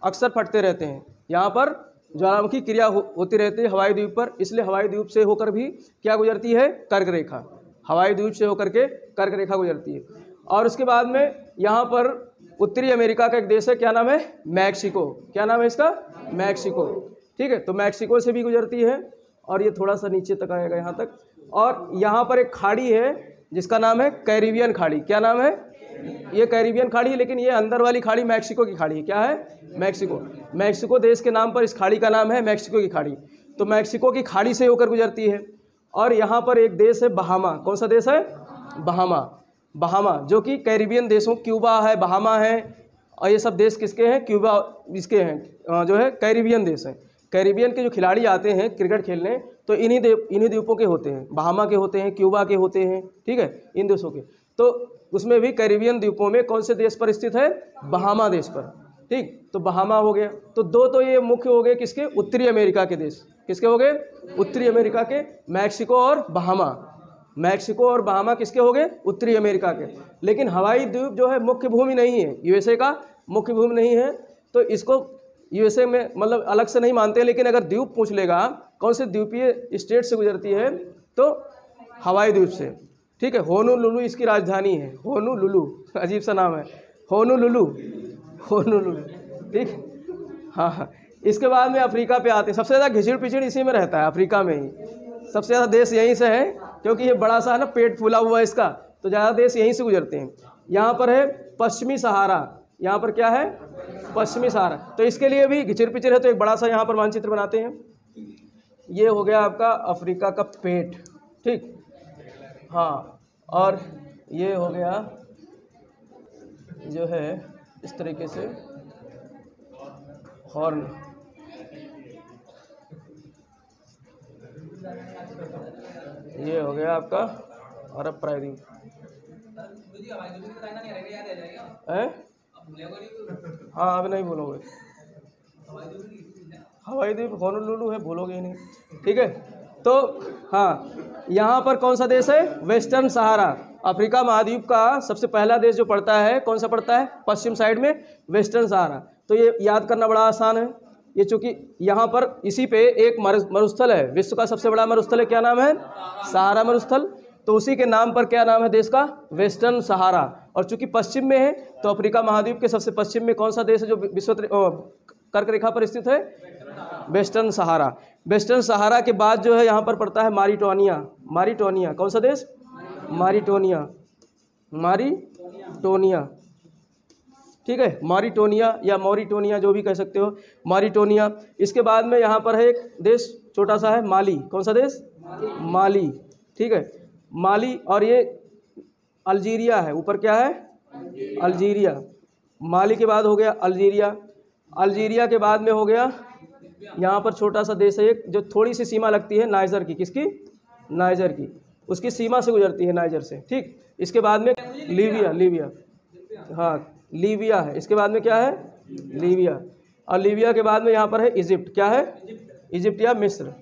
अक्सर फटते रहते हैं। यहाँ पर ज्वालामुखी क्रिया होती रहती है हवाई द्वीप पर, इसलिए हवाई द्वीप से होकर भी क्या गुजरती है? कर्क रेखा। हवाई द्वीप से होकर के कर्क रेखा गुजरती है। और उसके बाद में यहाँ पर उत्तरी अमेरिका का एक देश है, क्या नाम है? मैक्सिको। क्या नाम है इसका? मैक्सिको। ठीक है, तो मैक्सिको से भी गुजरती है और ये थोड़ा सा नीचे तक आएगा यहाँ तक। और यहाँ पर एक खाड़ी है जिसका नाम है कैरिबियन खाड़ी। क्या नाम है? ये कैरिबियन खाड़ी है, लेकिन ये अंदर वाली खाड़ी मैक्सिको की खाड़ी है। क्या है? मैक्सिको। मैक्सिको देश के नाम पर इस खाड़ी का नाम है मैक्सिको की खाड़ी। तो मैक्सिको की खाड़ी से होकर गुजरती है। और यहाँ पर एक देश है बहामा। कौन सा देश है? बहामा। बहामा जो कि कैरिबियन देशों, क्यूबा है, बहामा है, और ये सब देश किसके हैं? क्यूबा इसके हैं, जो है कैरिबियन देश हैं। कैरिबियन के जो खिलाड़ी आते हैं क्रिकेट खेलने, तो इन्हीं द्वीपों के होते हैं, बहामा के होते हैं, क्यूबा के होते हैं। ठीक है, इन देशों के। तो उसमें भी कैरिबियन द्वीपों में कौन से देश पर स्थित है? बहामा देश पर। ठीक, तो बहामा हो गया। तो 2 तो ये मुख्य हो गए किसके? उत्तरी अमेरिका के देश। किसके हो गए? उत्तरी अमेरिका के, मैक्सिको और बहामा। मैक्सिको और बहामा किसके हो गए? उत्तरी अमेरिका के। लेकिन हवाई द्वीप जो है मुख्य भूमि नहीं है, यूएसए का मुख्य भूमि नहीं है, तो इसको यूएसए में मतलब अलग से नहीं मानते। लेकिन अगर द्वीप पूछ लेगा कौन से द्वीपीय स्टेट से गुजरती है, तो हवाई द्वीप से। ठीक है, होनोलुलु इसकी राजधानी है। होनोलुलु, अजीब सा नाम है, होनोलुलु, होनोलुलु। ठीक, हाँ। इसके बाद में अफ्रीका पे आते हैं। सबसे ज़्यादा घिचड़ पिचड़ इसी में रहता है, अफ्रीका में ही सबसे ज़्यादा देश यहीं से है, क्योंकि ये बड़ा सा है ना, पेट फूला हुआ है इसका, तो ज़्यादा देश यहीं से गुजरते हैं। यहाँ पर है पश्चिमी सहारा। यहाँ पर क्या है? पश्चिमी सहारा। तो इसके लिए भी घिचड़ पिचड़ है, तो एक बड़ा सा यहाँ पर मानचित्र बनाते हैं। ये हो गया आपका अफ्रीका का पेट। ठीक, हाँ। और ये हो गया जो है इस तरीके से हॉर्न। ये हो गया आपका अरब प्रायद्वीप है। हाँ, अब नहीं भूलोगे। हवाई द्वीप होनोलुलु है, भूलोगे ही नहीं। ठीक है, तो हाँ, यहाँ पर कौन सा देश है? वेस्टर्न सहारा। अफ्रीका महाद्वीप का सबसे पहला देश जो पड़ता है, कौन सा पड़ता है? पश्चिम साइड में वेस्टर्न सहारा। तो ये याद करना बड़ा आसान है। ये चूँकि यहाँ पर इसी पे एक मरुस्थल है, विश्व का सबसे बड़ा मरुस्थल है। क्या नाम है? सहारा मरुस्थल। तो उसी के नाम पर क्या नाम है देश का? वेस्टर्न सहारा। और चूँकि पश्चिम में है, तो अफ्रीका महाद्वीप के सबसे पश्चिम में कौन सा देश है जो विश्व कर्क रेखा पर स्थित है? वेस्टर्न सहारा। वेस्टर्न सहारा के बाद जो है यहाँ पर पड़ता है मारिटोनिया। मारिटोनिया कौन सा देश? मारिटोनिया, मारिटोनिया। ठीक है, मारिटोनिया या मॉरिटोनिया जो भी कह सकते हो, मारिटोनिया। इसके बाद में यहाँ पर है एक देश छोटा सा है, माली। कौन सा देश? माली। ठीक है, माली। और ये अल्जीरिया है, ऊपर क्या है? अल्जीरिया। माली के बाद हो गया अल्जीरिया। अल्जीरिया के बाद में हो गया यहाँ पर छोटा सा देश है एक, जो थोड़ी सी सीमा लगती है नाइजर की। किसकी? नाइजर की, उसकी सीमा से गुजरती है, नाइजर से। ठीक, इसके बाद में लीबिया। लीबिया, हाँ, लीबिया है। इसके बाद में क्या है? लीबिया। और लीबिया के बाद में यहाँ पर है इजिप्ट। क्या है? इजिप्ट या मिस्र।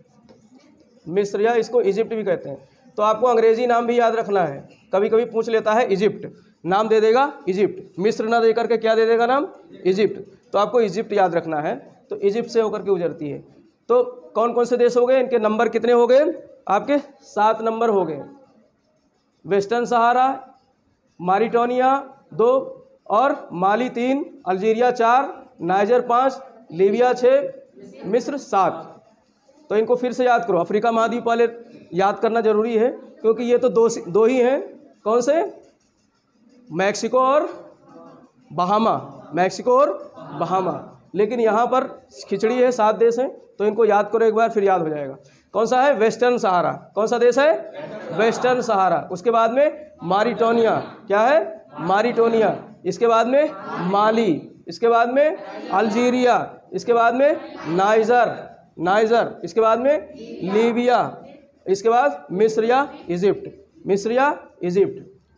मिस्र या इसको इजिप्ट भी कहते हैं। तो आपको अंग्रेजी नाम भी याद रखना है, कभी कभी पूछ लेता है इजिप्ट। नाम दे देगा इजिप्ट। मिस्र ना दे करके क्या दे देगा नाम? इजिप्ट। तो आपको इजिप्ट याद रखना है। तो इजिप्ट से होकर के गुजरती है। तो कौन कौन से देश हो गए? इनके नंबर कितने हो गए आपके? 7 नंबर हो गए। वेस्टर्न सहारा, मारिटानिया 2 और माली 3, अल्जीरिया 4, नाइजर 5, लीबिया 6, मिस्र 7। तो इनको फिर से याद करो। अफ्रीका महाद्वीप वाले याद करना जरूरी है क्योंकि ये तो दो ही हैं। कौन से? मैक्सिको और बहामा। मैक्सिको और बहामा। लेकिन यहाँ पर खिचड़ी है, 7 देश हैं। तो इनको याद करो एक बार, फिर याद हो जाएगा। कौन सा है? वेस्टर्न सहारा। कौन सा देश है? वेस्टर्न सहारा। उसके बाद में मारिटानिया। क्या है? मारिटानिया। इसके बाद में माली। इसके बाद में अल्जीरिया। इसके बाद में नाइजर। इसके बाद में लीबिया। इसके बाद मिस्र या इजिप्ट।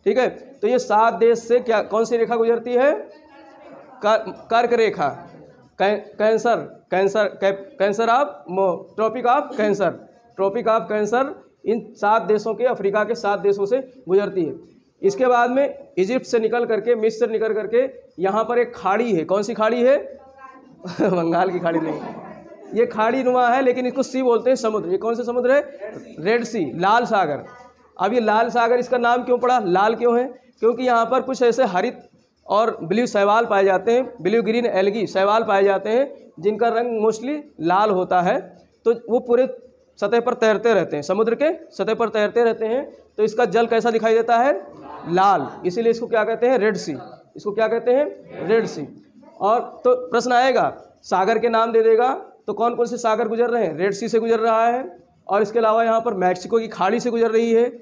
ठीक है। तो ये 7 देश से क्या कौन सी रेखा गुजरती है? कर्क रेखा। Cancer of tropic of cancer in 7 देशों के, अफ्रीका के 7 देशों से गुजरती है। इसके बाद में इजिप्ट से निकल करके, मिस्र से निकल करके यहाँ पर एक खाड़ी है। कौन सी खाड़ी है? बंगाल की खाड़ी नहीं, ये खाड़ी नुमा है लेकिन इसको सी बोलते हैं, समुद्र। ये कौन सा समुद्र है? रेड सी, लाल सागर। अब ये लाल सागर, इसका नाम क्यों पड़ा? लाल क्यों है? क्योंकि यहाँ पर कुछ ऐसे हरित और ब्लू शैवाल पाए जाते हैं, ब्लू ग्रीन एल्गी शैवाल पाए जाते हैं, जिनका रंग मोस्टली लाल होता है। तो वो पूरे सतह पर तैरते रहते हैं, समुद्र के सतह पर तैरते रहते हैं। तो इसका जल कैसा दिखाई देता है? लाल। इसीलिए इसको क्या कहते हैं? रेड सी। इसको क्या कहते हैं? रेड सी। और तो प्रश्न आएगा, सागर के नाम दे देगा तो कौन कौन से सागर गुजर रहे हैं? रेड सी से गुजर रहा है, और इसके अलावा यहाँ पर मैक्सिको की खाड़ी से गुजर रही है,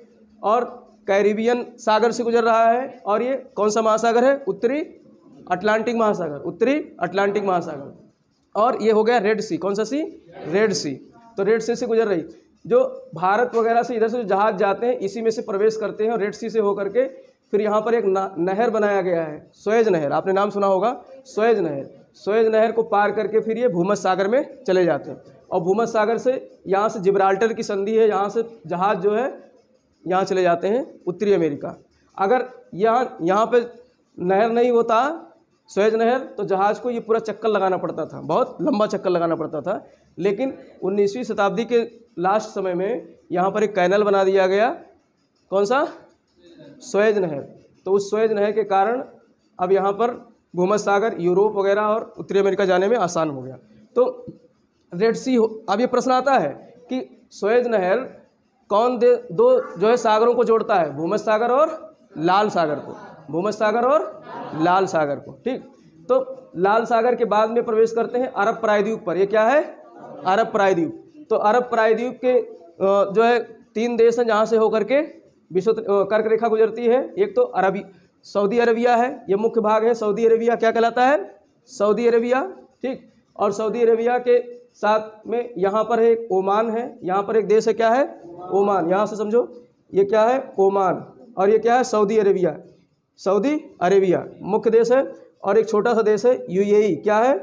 और कैरिबियन सागर से गुजर रहा है, और ये कौन सा महासागर है? उत्तरी अटलांटिक महासागर। और ये हो गया रेड सी। कौन सा सी? रेड सी। तो रेड सी से गुजर रही। जो भारत वगैरह से इधर से जो जहाज जाते हैं इसी में से प्रवेश करते हैं, और रेड सी से होकर के फिर यहाँ पर एक नहर बनाया गया है, सुएज नहर। आपने नाम सुना होगा, सुएज नहर को पार करके फिर ये भूमध्य सागर में चले जाते हैं। और भूमध्य सागर से यहाँ से जिब्राल्टर की संधि है, यहाँ से जहाज जो है यहाँ चले जाते हैं उत्तरी अमेरिका। अगर यहाँ पे नहर नहीं होता, सुएज नहर, तो जहाज़ को ये पूरा चक्कर लगाना पड़ता था, बहुत लंबा चक्कर लगाना पड़ता था। लेकिन 19वीं शताब्दी के लास्ट समय में यहाँ पर एक कैनल बना दिया गया। कौन सा? सुएज नहर। तो उस सुएज नहर के कारण अब यहाँ पर भूमध्य सागर, यूरोप वगैरह और उत्तरी अमेरिका जाने में आसान हो गया। तो रेड सी अब ये प्रश्न आता है कि सुएज नहर दो जो है सागरों को जोड़ता है? भूमध्य सागर और लाल सागर को। भूमध्य सागर और लाल सागर को। ठीक। तो लाल सागर के बाद में प्रवेश करते हैं अरब प्रायद्वीप पर। ये क्या है? अरब प्रायद्वीप। तो अरब प्रायद्वीप के जो है 3 देश हैं जहाँ से होकर के कर्क रेखा गुजरती है। एक तो सऊदी अरबिया है, ये मुख्य भाग है। सऊदी अरबिया क्या कहलाता है? Saudi Arabia. ठीक। और सऊदी अरबिया के साथ में यहाँ पर एक ओमान है, यहाँ पर एक देश है, क्या है? ओमान। यहाँ से समझो, ये क्या है? ओमान। और ये क्या है? सऊदी अरेबिया मुख्य देश है। और एक छोटा सा देश है यूएई। क्या है?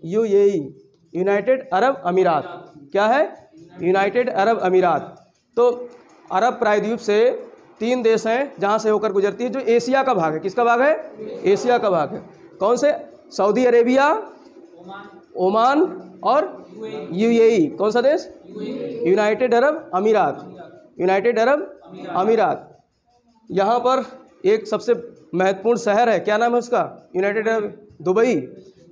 यूएई, यूनाइटेड अरब अमीरात। क्या है? यूनाइटेड अरब अमीरात। तो अरब प्रायद्वीप से 3 देश हैं जहाँ से होकर गुजरती है, जो एशिया का भाग है। किसका भाग है? एशिया का भाग है। कौन से? सऊदी अरेबिया, ओमान और यूएई। कौन सा देश? यूनाइटेड अरब अमीरात। यहाँ पर एक सबसे महत्वपूर्ण शहर है, क्या नाम है उसका? United Arab Dubai.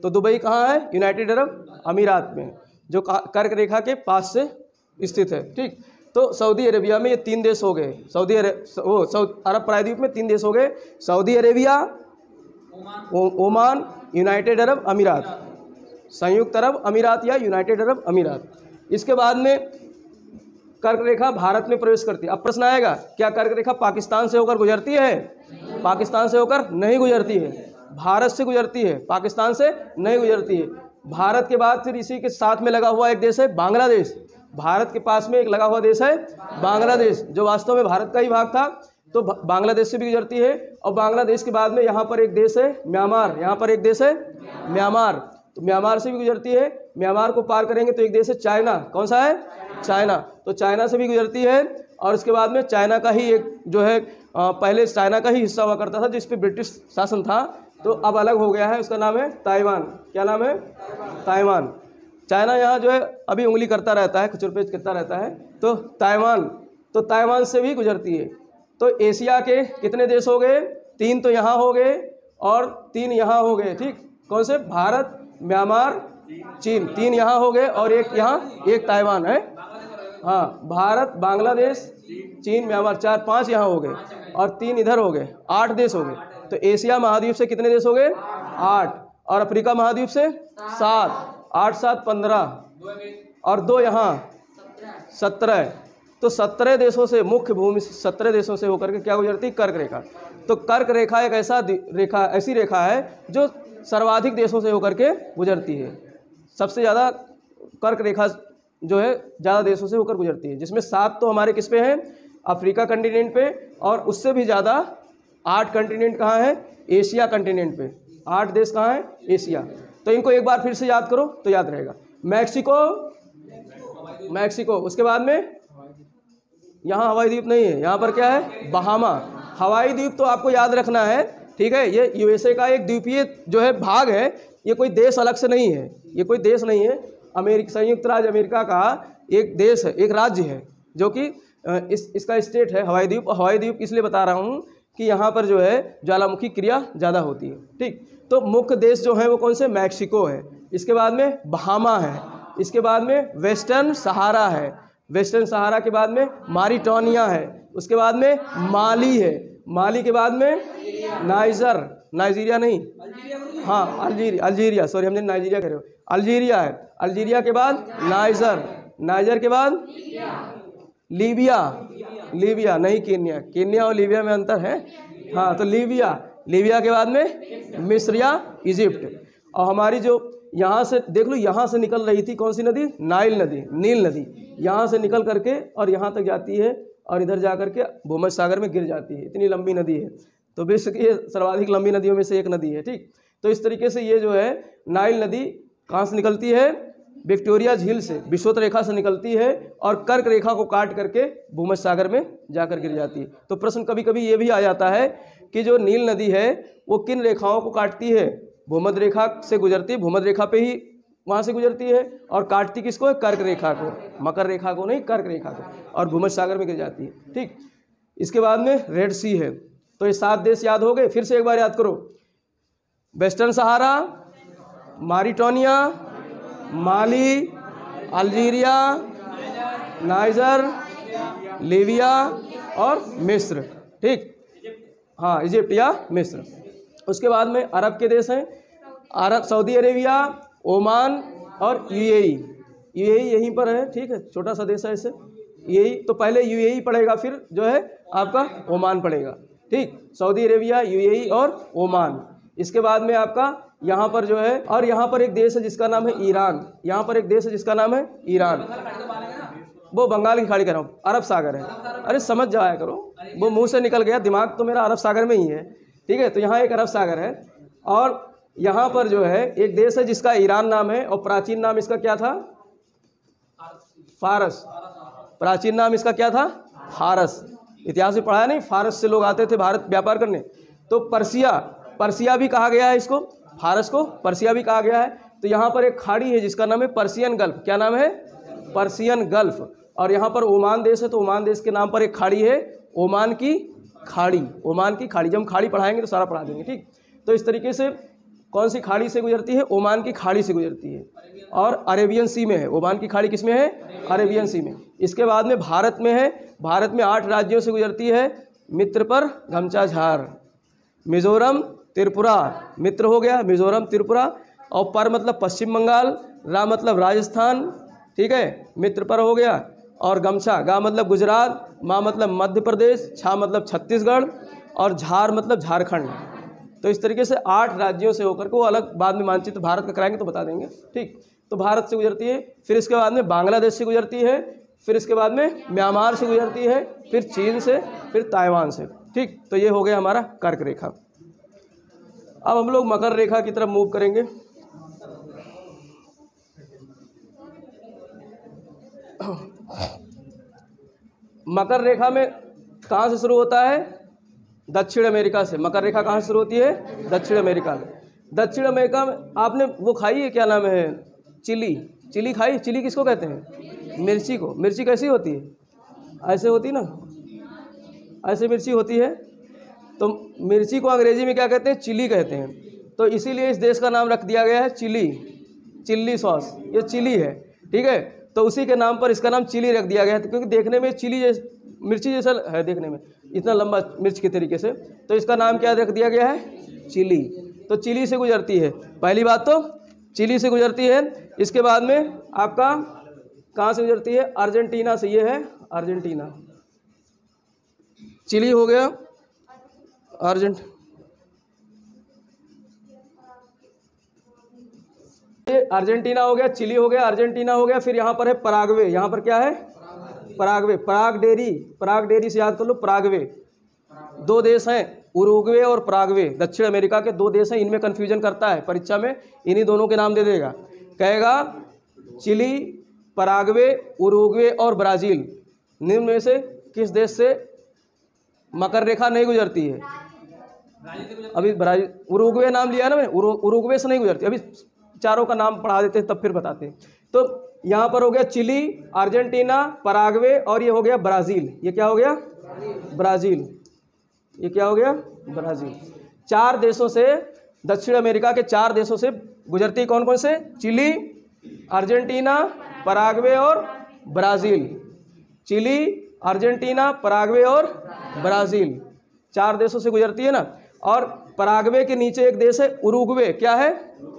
तो दुबई कहाँ है? यूनाइटेड अरब अमीरात में, जो कर्क रेखा के पास से स्थित है। ठीक। तो सऊदी अरेबिया में ये 3 देश हो गए। अरब प्रायद्वीप में 3 देश हो गए, Saudi Arabia, Oman, United Arab अमीरात, संयुक्त अरब अमीरात या यूनाइटेड अरब अमीरात। इसके बाद में कर्क रेखा भारत में प्रवेश करती है। अब प्रश्न आएगा, क्या कर्क रेखा पाकिस्तान से होकर गुजरती है? पाकिस्तान से होकर नहीं गुजरती है, भारत से गुजरती है, पाकिस्तान से नहीं गुजरती है। भारत के बाद फिर इसी के साथ में लगा हुआ एक देश है बांग्लादेश। भारत के पास में एक लगा हुआ देश है बांग्लादेश, जो वास्तव में भारत का ही भाग था। तो बांग्लादेश से भी गुजरती है। और बांग्लादेश के बाद में यहाँ पर एक देश है म्यांमार। यहाँ पर एक देश है म्यांमार, तो म्यांमार से भी गुजरती है। म्यांमार को पार करेंगे तो एक देश है चाइना। कौन सा है? चाइना। तो चाइना से भी गुजरती है। और उसके बाद में चाइना का ही एक जो है पहले चाइना का ही हिस्सा हुआ करता था जिस पे ब्रिटिश शासन था, तो अब अलग हो गया है, उसका नाम है ताइवान। क्या नाम है? ताइवान। चाइना यहाँ जो है अभी उंगली करता रहता है, खुचुरपेच करता रहता है, तो ताइवान से भी गुजरती है। तो एशिया के कितने देश हो गए? 3 तो यहाँ हो गए और 3 यहाँ हो गए, ठीक। कौन से? भारत, म्यांमार, चीन, 3 यहाँ हो गए और एक यहाँ, एक ताइवान है। हाँ, भारत, बांग्लादेश, चीन, म्यांमार, 4-5 यहाँ हो गए और 3 इधर हो गए, 8 देश हो गए। तो एशिया महाद्वीप से कितने देश हो गए? 8। और अफ्रीका महाद्वीप से 7, 8 7 15 और 2 यहाँ 17। तो 17 देशों से, मुख्य भूमि 17 देशों से होकर के क्या गुजरती? कर्क रेखा। तो कर्क रेखा एक ऐसी रेखा है जो सर्वाधिक देशों से होकर के गुजरती है। सबसे ज़्यादा कर्क रेखा जो है ज़्यादा देशों से होकर गुजरती है, जिसमें 7 तो हमारे किस पे हैं? अफ्रीका कंटिनेंट पे, और उससे भी ज़्यादा 8 कंटिनेंट कहाँ है? एशिया कंटिनेंट पे। 8 देश कहाँ है? एशिया। तो इनको एक बार फिर से याद करो तो याद रहेगा। मैक्सिको, उसके बाद में यहाँ हवाई द्वीप नहीं है, यहाँ पर क्या है? बहामा। हवाई द्वीप तो आपको याद रखना है, ठीक है। ये यूएसए का एक द्वीपीय जो है भाग है, ये कोई देश अलग से नहीं है, ये कोई देश नहीं है। संयुक्त राज्य अमेरिका का एक देश है, एक राज्य है, जो कि इसका स्टेट है हवाई द्वीप। हवाई द्वीप इसलिए बता रहा हूँ कि यहाँ पर जो है ज्वालामुखी क्रिया ज़्यादा होती है, ठीक। तो मुख्य देश जो है वो कौन से? मैक्सिको है, इसके बाद में बहामा है, इसके बाद में वेस्टर्न सहारा है, वेस्टर्न सहारा के बाद में मारिटानिया है, उसके बाद में माली है, माली के बाद में नाइजीरिया नहीं, हाँ अल्जीरिया, सॉरी हमने नाइजीरिया कह रहे हो, अल्जीरिया है, अल्जीरिया के बाद नाइजर के बाद लीबिया नहीं, केन्या और लीबिया में अंतर है, हाँ। तो लीबिया के बाद में मिस्र या इजिप्ट। और हमारी जो यहाँ से देख लो, यहाँ से निकल रही थी कौन सी नदी? नील नदी यहाँ से निकल करके और यहाँ तक जाती है और इधर जा करके भूमध्य सागर में गिर जाती है। इतनी लंबी नदी है, तो विश्व की सर्वाधिक लंबी नदियों में से एक नदी है, ठीक। तो इस तरीके से ये जो है नाइल नदी कहाँ से निकलती है? विक्टोरिया झील से, विषुवत रेखा से निकलती है और कर्क रेखा को काट करके भूमध्य सागर में जाकर गिर जाती है। तो प्रश्न कभी कभी ये भी आ जाता है कि जो नील नदी है वो किन रेखाओं को काटती है? भूमध्य रेखा से गुजरती है, भूमध्य रेखा पे ही वहाँ से गुजरती है, और काटती किसको है? कर्क रेखा को, मकर रेखा को नहीं, कर्क रेखा को, और भूमध्य सागर में गिर जाती है, ठीक। इसके बाद में रेड सी है। तो ये 7 देश याद हो गए, फिर से एक बार याद करो। वेस्टर्न सहारा, मारिटानिया, माली, अल्जीरिया, नाइजर, लीबिया और मिस्र, ठीक। हाँ, इजिप्ट या मिस्र। उसके बाद में अरब के देश हैं, सऊदी अरेबिया, ओमान और यूएई यहीं पर है, ठीक है, छोटा सा देश है ऐसे। यूएई तो पहले यूएई पड़ेगा, फिर जो है आपका ओमान पड़ेगा, ठीक। सऊदी अरेबिया, यूएई और ओमान। इसके बाद में आपका यहाँ पर जो है, और यहाँ पर एक देश है जिसका नाम है ईरान, यहाँ पर एक देश है जिसका नाम है ईरान। वो बंगाल की खाड़ी कह रहा हूँ, अरब सागर है। अरे समझ जाया करो, वो मुंह से निकल गया, दिमाग तो मेरा अरब सागर में ही है, ठीक है। तो यहाँ एक अरब सागर है, और यहाँ पर जो है एक देश है जिसका ईरान नाम है, और प्राचीन नाम इसका क्या था? फारस। प्राचीन नाम इसका क्या था? फारस। इतिहास में पढ़ाया नहीं? फारस से लोग आते थे भारत व्यापार करने। तो पर्सिया भी कहा गया है इसको, फारस को पर्सिया भी कहा गया है। तो यहाँ पर एक खाड़ी है जिसका नाम है पर्सियन गल्फ। क्या नाम है? Persian gulf. और यहाँ पर ओमान देश है, तो ओमान देश के नाम पर एक खाड़ी है, ओमान की खाड़ी। जब हम खाड़ी पढ़ाएंगे तो सारा पढ़ा देंगे, ठीक। तो इस तरीके से कौन सी खाड़ी से गुजरती है? ओमान की खाड़ी से गुजरती है, और अरेबियन सी में है। ओमान की खाड़ी किस में है? अरेबियन सी में। इसके बाद में भारत में है, भारत में 8 राज्यों से गुजरती है। मित्र पर घमचा झार, मिजोरम, त्रिपुरा, मित्र हो गया मिजोरम, त्रिपुरा, और पर मतलब पश्चिम बंगाल, रा मतलब राजस्थान, ठीक है, मित्र पर हो गया, और गमछा, गा मतलब गुजरात, मा मतलब मध्य प्रदेश, छा मतलब छत्तीसगढ़, और झार मतलब झारखंड। तो इस तरीके से 8 राज्यों से होकर को अलग बाद में मानचित्र भारत का कराएंगे तो बता देंगे, ठीक। तो भारत से गुजरती है, फिर इसके बाद में बांग्लादेश से गुजरती है, फिर इसके बाद में म्यांमार से गुजरती है, फिर चीन से, फिर ताइवान से, ठीक। तो ये हो गया हमारा कर्क रेखा। अब हम लोग मकर रेखा की तरफ मूव करेंगे। मकर रेखा में कहाँ से शुरू होता है? दक्षिण अमेरिका से। मकर रेखा कहाँ से शुरू होती है? दक्षिण अमेरिका में। दक्षिण अमेरिका में आपने वो खाई है, क्या नाम है, चिली? चिली खाई? चिली किसको कहते हैं? मिर्ची को। मिर्ची कैसी होती है? ऐसे होती ना, ऐसे मिर्ची होती है। तो मिर्ची को अंग्रेजी में क्या कहते हैं? चिली कहते हैं। तो इसीलिए इस देश का नाम रख दिया गया है चिली, चिल्ली सॉस। ये चिली है, ठीक है। तो उसी के नाम पर इसका नाम चिली रख दिया गया है, क्योंकि देखने में चिली मिर्ची जैसा है, देखने में इतना लंबा मिर्च के तरीके से। तो इसका नाम क्या रख दिया गया है? चिली। तो चिली से गुजरती है, पहली बात तो चिली से गुजरती है। इसके बाद में आपका कहाँ से गुजरती है? अर्जेंटीना से। ये है अर्जेंटीना। चिली हो गया, अर्जेंटीना हो गया, चिली हो गया, अर्जेंटीना हो गया। फिर यहाँ पर है पराग्वे। यहाँ पर क्या है? पराग्वे। पराग डेरी से याद कर लो, पराग्वे। दो देश हैं, उरुग्वे और पराग्वे। दक्षिण अमेरिका के दो देश हैं, इनमें कन्फ्यूजन करता है परीक्षा में, इन्हीं दोनों के नाम दे देगा। कहेगा चिली, पराग्वे, उरुग्वे और ब्राज़ील, निम्न में से किस देश से मकर रेखा नहीं गुजरती है? अभी ब्राज़ील, उरुग्वे नाम लिया ना मैंने, उरुग्वे से नहीं गुजरती। अभी चारों का नाम पढ़ा देते हैं, तब फिर बताते हैं। तो यहाँ पर हो गया चिली, अर्जेंटीना, पराग्वे और ये हो गया ब्राज़ील। ये क्या हो गया? ब्राज़ील। ये क्या हो गया? ब्राज़ील। 4 देशों से, दक्षिण अमेरिका के 4 देशों से गुजरती है। कौन कौन से? चिली, अर्जेंटीना, पराग्वे और ब्राज़ील। चिली, अर्जेंटीना, पराग्वे और ब्राज़ील, 4 देशों से गुजरती है ना। और पराग्वे के नीचे एक देश है उरुग्वे। क्या है?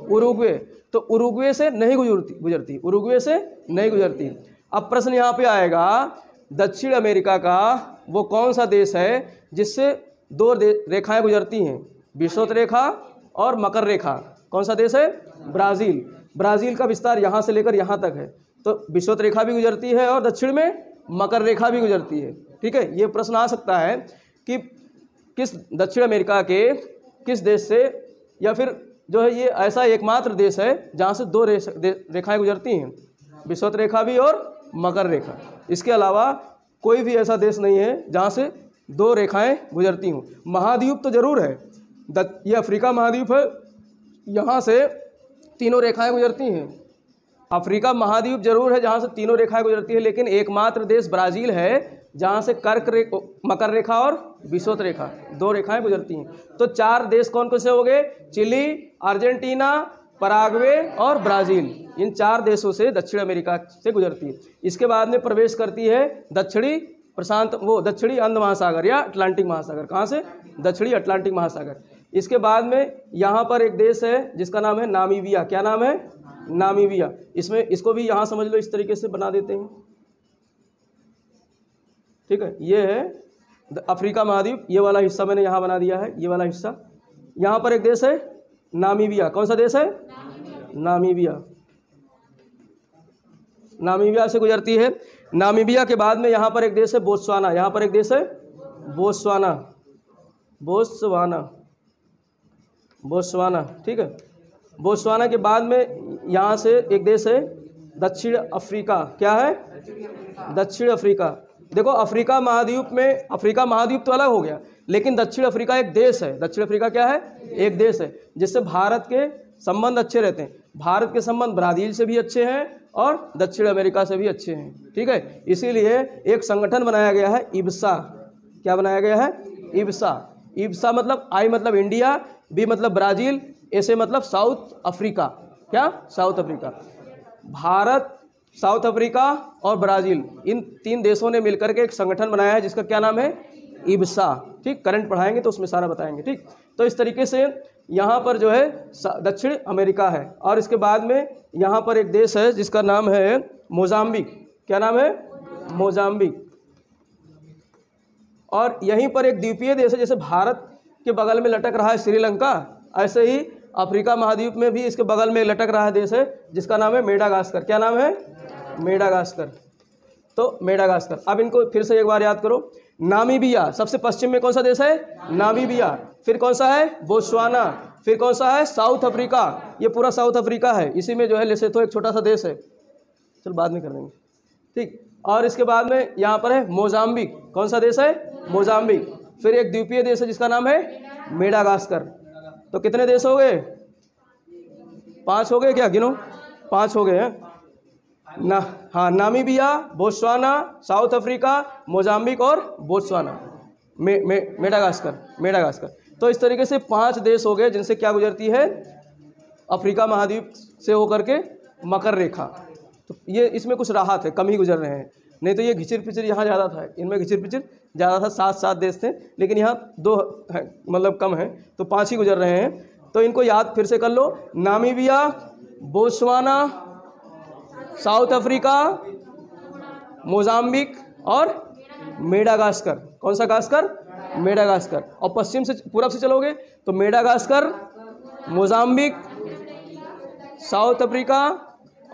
उरुग्वे। तो उरुग्वे से नहीं गुजरती, उरुग्वे से नहीं गुजरती। अब प्रश्न यहाँ पे आएगा, दक्षिण अमेरिका का वो कौन सा देश है जिससे 2 रेखाएं गुजरती हैं? विषुवत रेखा और मकर रेखा। कौन सा देश है? ब्राज़ील। ब्राज़ील का विस्तार यहाँ से लेकर यहाँ तक है। तो विषुवत रेखा भी गुजरती है और दक्षिण में मकर रेखा भी गुजरती है, ठीक है। ये प्रश्न आ सकता है कि किस दक्षिण अमेरिका के किस देश से, या फिर जो है ये ऐसा एकमात्र देश है जहाँ से 2 रेखाएं गुजरती हैं, विषुवत रेखा भी और मकर रेखा। इसके अलावा कोई भी ऐसा देश नहीं है जहाँ से 2 रेखाएं गुजरती हों। महाद्वीप तो ज़रूर है, ये अफ्रीका महाद्वीप है, यहाँ से 3 रेखाएं गुजरती हैं। अफ्रीका महाद्वीप जरूर है जहाँ से 3 रेखाएं गुजरती है, लेकिन एकमात्र देश ब्राज़ील है जहाँ से मकर रेखा और विषुवत रेखा 2 रेखाएं गुजरती हैं। तो 4 देश कौन कौन से हो गए? चिली, अर्जेंटीना, पराग्वे और ब्राज़ील। इन 4 देशों से दक्षिण अमेरिका से गुजरती है। इसके बाद में प्रवेश करती है दक्षिणी अंध महासागर या अटलांटिक महासागर। कहाँ से? दक्षिणी अटलांटिक महासागर। इसके बाद में यहाँ पर एक देश है जिसका नाम है नामीबिया। क्या नाम है? नामीबिया। इसको भी यहाँ समझ लो, इस तरीके से बना देते हैं, ठीक है। ये है अफ्रीका महाद्वीप, ये वाला हिस्सा मैंने यहाँ बना दिया है, ये वाला हिस्सा। यहाँ पर एक देश है नामीबिया। कौन सा देश है? नामीबिया। नामीबिया से गुजरती है। नामीबिया के बाद में यहाँ पर एक देश है बोत्सवाना। यहाँ पर एक देश है बोत्सवाना, ठीक है। बोत्सवाना के बाद में यहाँ से एक देश है दक्षिण अफ्रीका। क्या है? दक्षिण अफ्रीका। देखो अफ्रीका महाद्वीप तो अलग हो गया, लेकिन दक्षिण अफ्रीका एक देश है। दक्षिण अफ्रीका क्या है? एक देश है, जिससे भारत के संबंध अच्छे रहते हैं। भारत के संबंध ब्राज़ील से भी अच्छे हैं और दक्षिण अमेरिका से भी अच्छे हैं, ठीक है। इसीलिए एक संगठन बनाया गया है इब्सा। क्या बनाया गया है? इब्सा। इब्सा मतलब आई मतलब इंडिया, बी मतलब ब्राज़ील, ए से मतलब साउथ अफ्रीका। क्या? South Africa. Bharat, south Africa और ब्राज़ील, इन 3 देशों ने मिलकर के एक संगठन बनाया है जिसका क्या नाम है? इब्सा, ठीक। करंट पढ़ाएंगे तो उसमें सारा बताएंगे, ठीक। तो इस तरीके से यहाँ पर जो है दक्षिण अमेरिका है। और इसके बाद में यहाँ पर एक देश है जिसका नाम है मोजाम्बिक। क्या नाम है? मोजाम्बिक। और यहीं पर एक द्वीपीय देश है, जैसे भारत के बगल में लटक रहा है श्रीलंका, ऐसे ही अफ्रीका महाद्वीप में भी इसके बगल में लटक रहा देश है जिसका नाम है मेडागास्कर। क्या नाम है? मेडागास्कर। तो मेडागास्कर। अब इनको फिर से एक बार याद करो। नामीबिया, सबसे पश्चिम में कौन सा देश है? नामीबिया। फिर कौन सा है? बोत्सवाना। फिर कौन सा है? South Africa. ये पूरा साउथ अफ्रीका है, इसी में जो है लेसोथो एक छोटा सा देश है, चल बाद में कर देंगे, ठीक। और इसके बाद में यहाँ पर है मोजाम्बिक। कौन सा देश है? मोजाम्बिक। फिर एक द्वीपीय देश है जिसका नाम है मेडागास्कर। तो कितने देश हो गए? 5 हो गए क्या? गिनो, 5 हो गए हैं ना। हाँ, Namibia, Botswana, South Africa, Mozambique और बोत्सवाना, मेडागास्कर। तो इस तरीके से 5 देश हो गए जिनसे क्या गुजरती है? अफ्रीका महाद्वीप से होकर के मकर रेखा। तो ये इसमें कुछ राहत है, कम ही गुजर रहे हैं, नहीं तो ये घिचिर पिचिर यहाँ ज़्यादा था, इनमें घिचिर पिचिर ज़्यादा था। 7 देश थे, लेकिन यहाँ 2 है, मतलब कम है, तो 5 ही गुजर रहे हैं। तो इनको याद फिर से कर लो, Namibia, Botswana, South Africa, Mozambique और मेडागास्कर। कौन सा गास्कर? मेडागास्कर। और पश्चिम से पूरब से चलोगे तो मेडागास्कर, मोजाम्बिक, साउथ अफ्रीका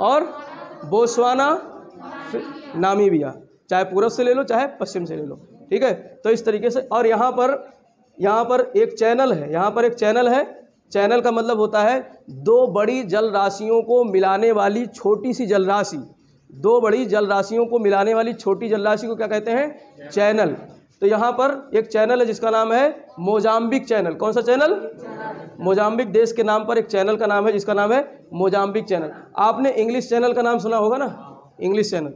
और बोत्सवाना, नामीबिया। चाहे पूरब से ले लो चाहे पश्चिम से ले लो, ठीक है। तो इस तरीके से, और यहाँ पर एक चैनल है, यहाँ पर एक चैनल है। चैनल का मतलब होता है 2 बड़ी जल राशियों को मिलाने वाली छोटी सी जल राशि। 2 बड़ी जल राशियों को मिलाने वाली छोटी जल राशि को क्या कहते हैं? चैनल। तो यहाँ पर एक चैनल है जिसका नाम है मोजाम्बिक चैनल। कौन सा चैनल? मोजाम्बिक देश के नाम पर एक चैनल का नाम है जिसका नाम है मोजाम्बिक चैनल। आपने इंग्लिश चैनल का नाम सुना होगा ना, इंग्लिश चैनल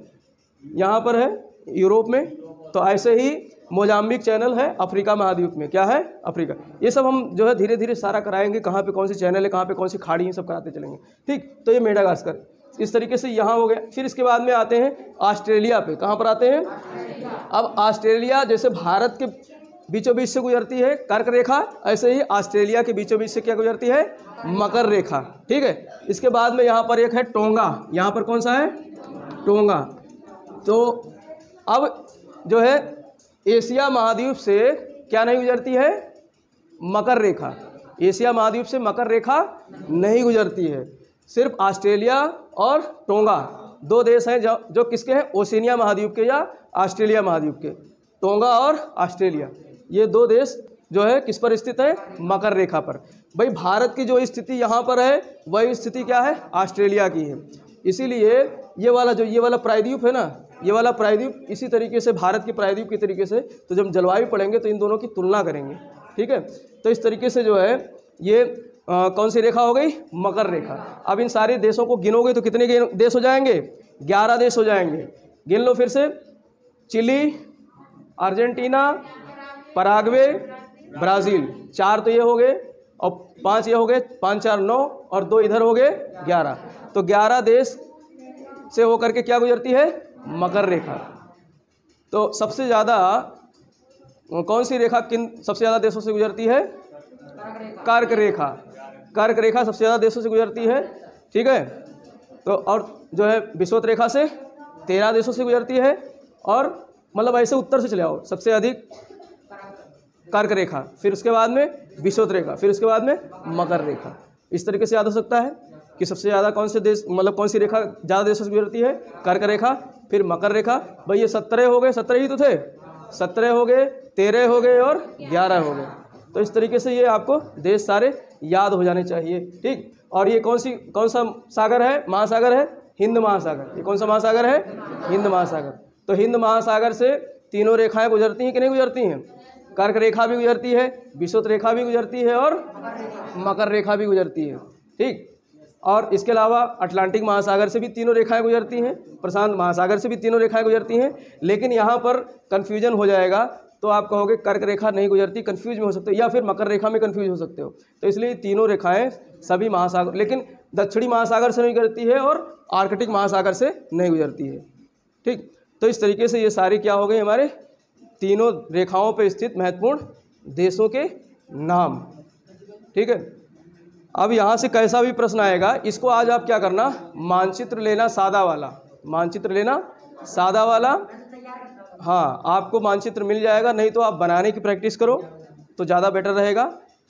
यहाँ पर है यूरोप में। तो ऐसे ही मोजाम्बिक चैनल है अफ्रीका महाद्वीप में। क्या है? अफ्रीका। ये सब हम जो है धीरे धीरे सारा कराएंगे, कहाँ पे कौन सी चैनल है, कहाँ पे कौन सी खाड़ी है, सब कराते चलेंगे, ठीक। तो ये मेडागास्कर इस तरीके से यहाँ हो गया। फिर इसके बाद में आते हैं ऑस्ट्रेलिया पे। कहाँ पर आते हैं? अब ऑस्ट्रेलिया जैसे भारत के बीचों बीच से गुजरती है कर्क रेखा, ऐसे ही ऑस्ट्रेलिया के बीचों बीच से क्या गुजरती है? मकर रेखा, ठीक है। इसके बाद में यहाँ पर एक है टोंगा। यहाँ पर कौन सा है? टोंगा। तो अब जो है एशिया महाद्वीप से क्या नहीं गुजरती है? मकर रेखा। एशिया महाद्वीप से मकर रेखा नहीं गुजरती है। सिर्फ ऑस्ट्रेलिया और टोंगा 2 देश हैं जो किसके हैं? ओशिनिया महाद्वीप के या ऑस्ट्रेलिया महाद्वीप के। टोंगा और ऑस्ट्रेलिया, ये 2 देश जो है किस पर स्थित है? मकर रेखा पर। भाई भारत की जो स्थिति यहाँ पर है वही स्थिति क्या है? ऑस्ट्रेलिया की है। इसीलिए ये वाला प्रायद्वीप है ना, ये वाला प्रायद्वीप इसी तरीके से भारत के प्रायद्वीप के तरीके से, तो जब जलवायु पढ़ेंगे तो इन दोनों की तुलना करेंगे, ठीक है। तो इस तरीके से जो है ये कौन सी रेखा हो गई? मकर रेखा। अब इन सारे देशों को गिनोगे तो कितने देश हो जाएंगे? 11 देश हो जाएंगे। गिन लो फिर से, चिली, अर्जेंटीना, पराग्वे, ब्राज़ील। 4 तो ये हो गए और 5 ये हो गए, 5 4 9 और 2 इधर हो गए 11। तो 11 देश से होकर के क्या गुजरती है? मकर रेखा। तो सबसे ज़्यादा कौन सी रेखा किन सबसे ज़्यादा देशों से गुजरती है? कर्क रेखा। कर्क रेखा सबसे ज़्यादा देशों से गुजरती है, ठीक है। तो और जो है विषुवत रेखा से 13 देशों से गुजरती है। और मतलब ऐसे उत्तर से चले आओ, सबसे अधिक कर्क रेखा, फिर उसके बाद में विषुवत रेखा, फिर उसके बाद में मकर रेखा। इस तरीके से याद हो सकता है कि सबसे ज़्यादा कौन से देश, मतलब कौन सी रेखा ज़्यादा देशों से गुजरती है? कर्क रेखा, फिर मकर रेखा। भाई ये 17 हो गए, 17 ही तो थे, 17 हो गए, 13 हो गए और 11 हो गए। तो इस तरीके से ये आपको देश सारे याद हो जाने चाहिए, ठीक। और ये कौन सा सागर है? महासागर है हिंद महासागर। ये कौन सा महासागर है? हिंद महासागर। तो हिंद महासागर से तीनों रेखाएं गुजरती हैं कि नहीं गुजरती हैं? कर्क रेखा भी गुजरती है, विषुवत रेखा भी गुजरती है और मकर रेखा भी गुजरती है, ठीक। और इसके अलावा अटलांटिक महासागर से भी तीनों रेखाएं गुजरती हैं, प्रशांत महासागर से भी तीनों रेखाएं गुजरती हैं। लेकिन यहाँ पर कन्फ्यूजन हो जाएगा, तो आप कहोगे कर्क रेखा नहीं गुजरती, कन्फ्यूज में हो सकते हो, या फिर मकर रेखा में कन्फ्यूज हो सकते हो। तो इसलिए तीनों रेखाएं सभी महासागर, लेकिन दक्षिणी महासागर से नहीं गुजरती है और आर्कटिक महासागर से नहीं गुजरती है, ठीक। तो इस तरीके से ये सारी क्या हो गई? हमारे तीनों रेखाओं पर स्थित महत्वपूर्ण देशों के नाम, ठीक है। अब यहाँ से कैसा भी प्रश्न आएगा, इसको आज आप क्या करना, मानचित्र लेना सादा वाला, मानचित्र लेना सादा वाला। हाँ, आपको मानचित्र मिल जाएगा, नहीं तो आप बनाने की प्रैक्टिस करो तो ज़्यादा बेटर रहेगा।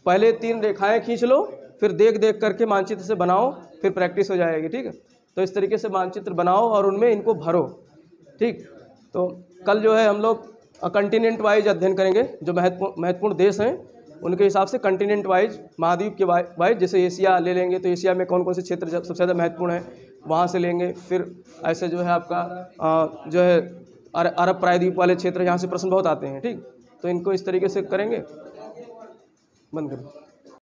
पहले 3 रेखाएं खींच लो, फिर देख देख करके मानचित्र से बनाओ, फिर प्रैक्टिस हो जाएगी, ठीक है। तो इस तरीके से मानचित्र बनाओ और उनमें इनको भरो, ठीक। तो कल जो है हम लोग कंटिनेंट वाइज अध्ययन करेंगे, जो महत्वपूर्ण देश हैं उनके हिसाब से कंटिनेंट वाइज, महाद्वीप के वाइज। जैसे एशिया ले लेंगे तो एशिया में कौन कौन से क्षेत्र सबसे ज़्यादा महत्वपूर्ण है, वहाँ से लेंगे। फिर ऐसे जो है आपका जो है अरब प्रायद्वीप वाले क्षेत्र, यहाँ से प्रश्न बहुत आते हैं, ठीक। तो इनको इस तरीके से करेंगे। बंद करो।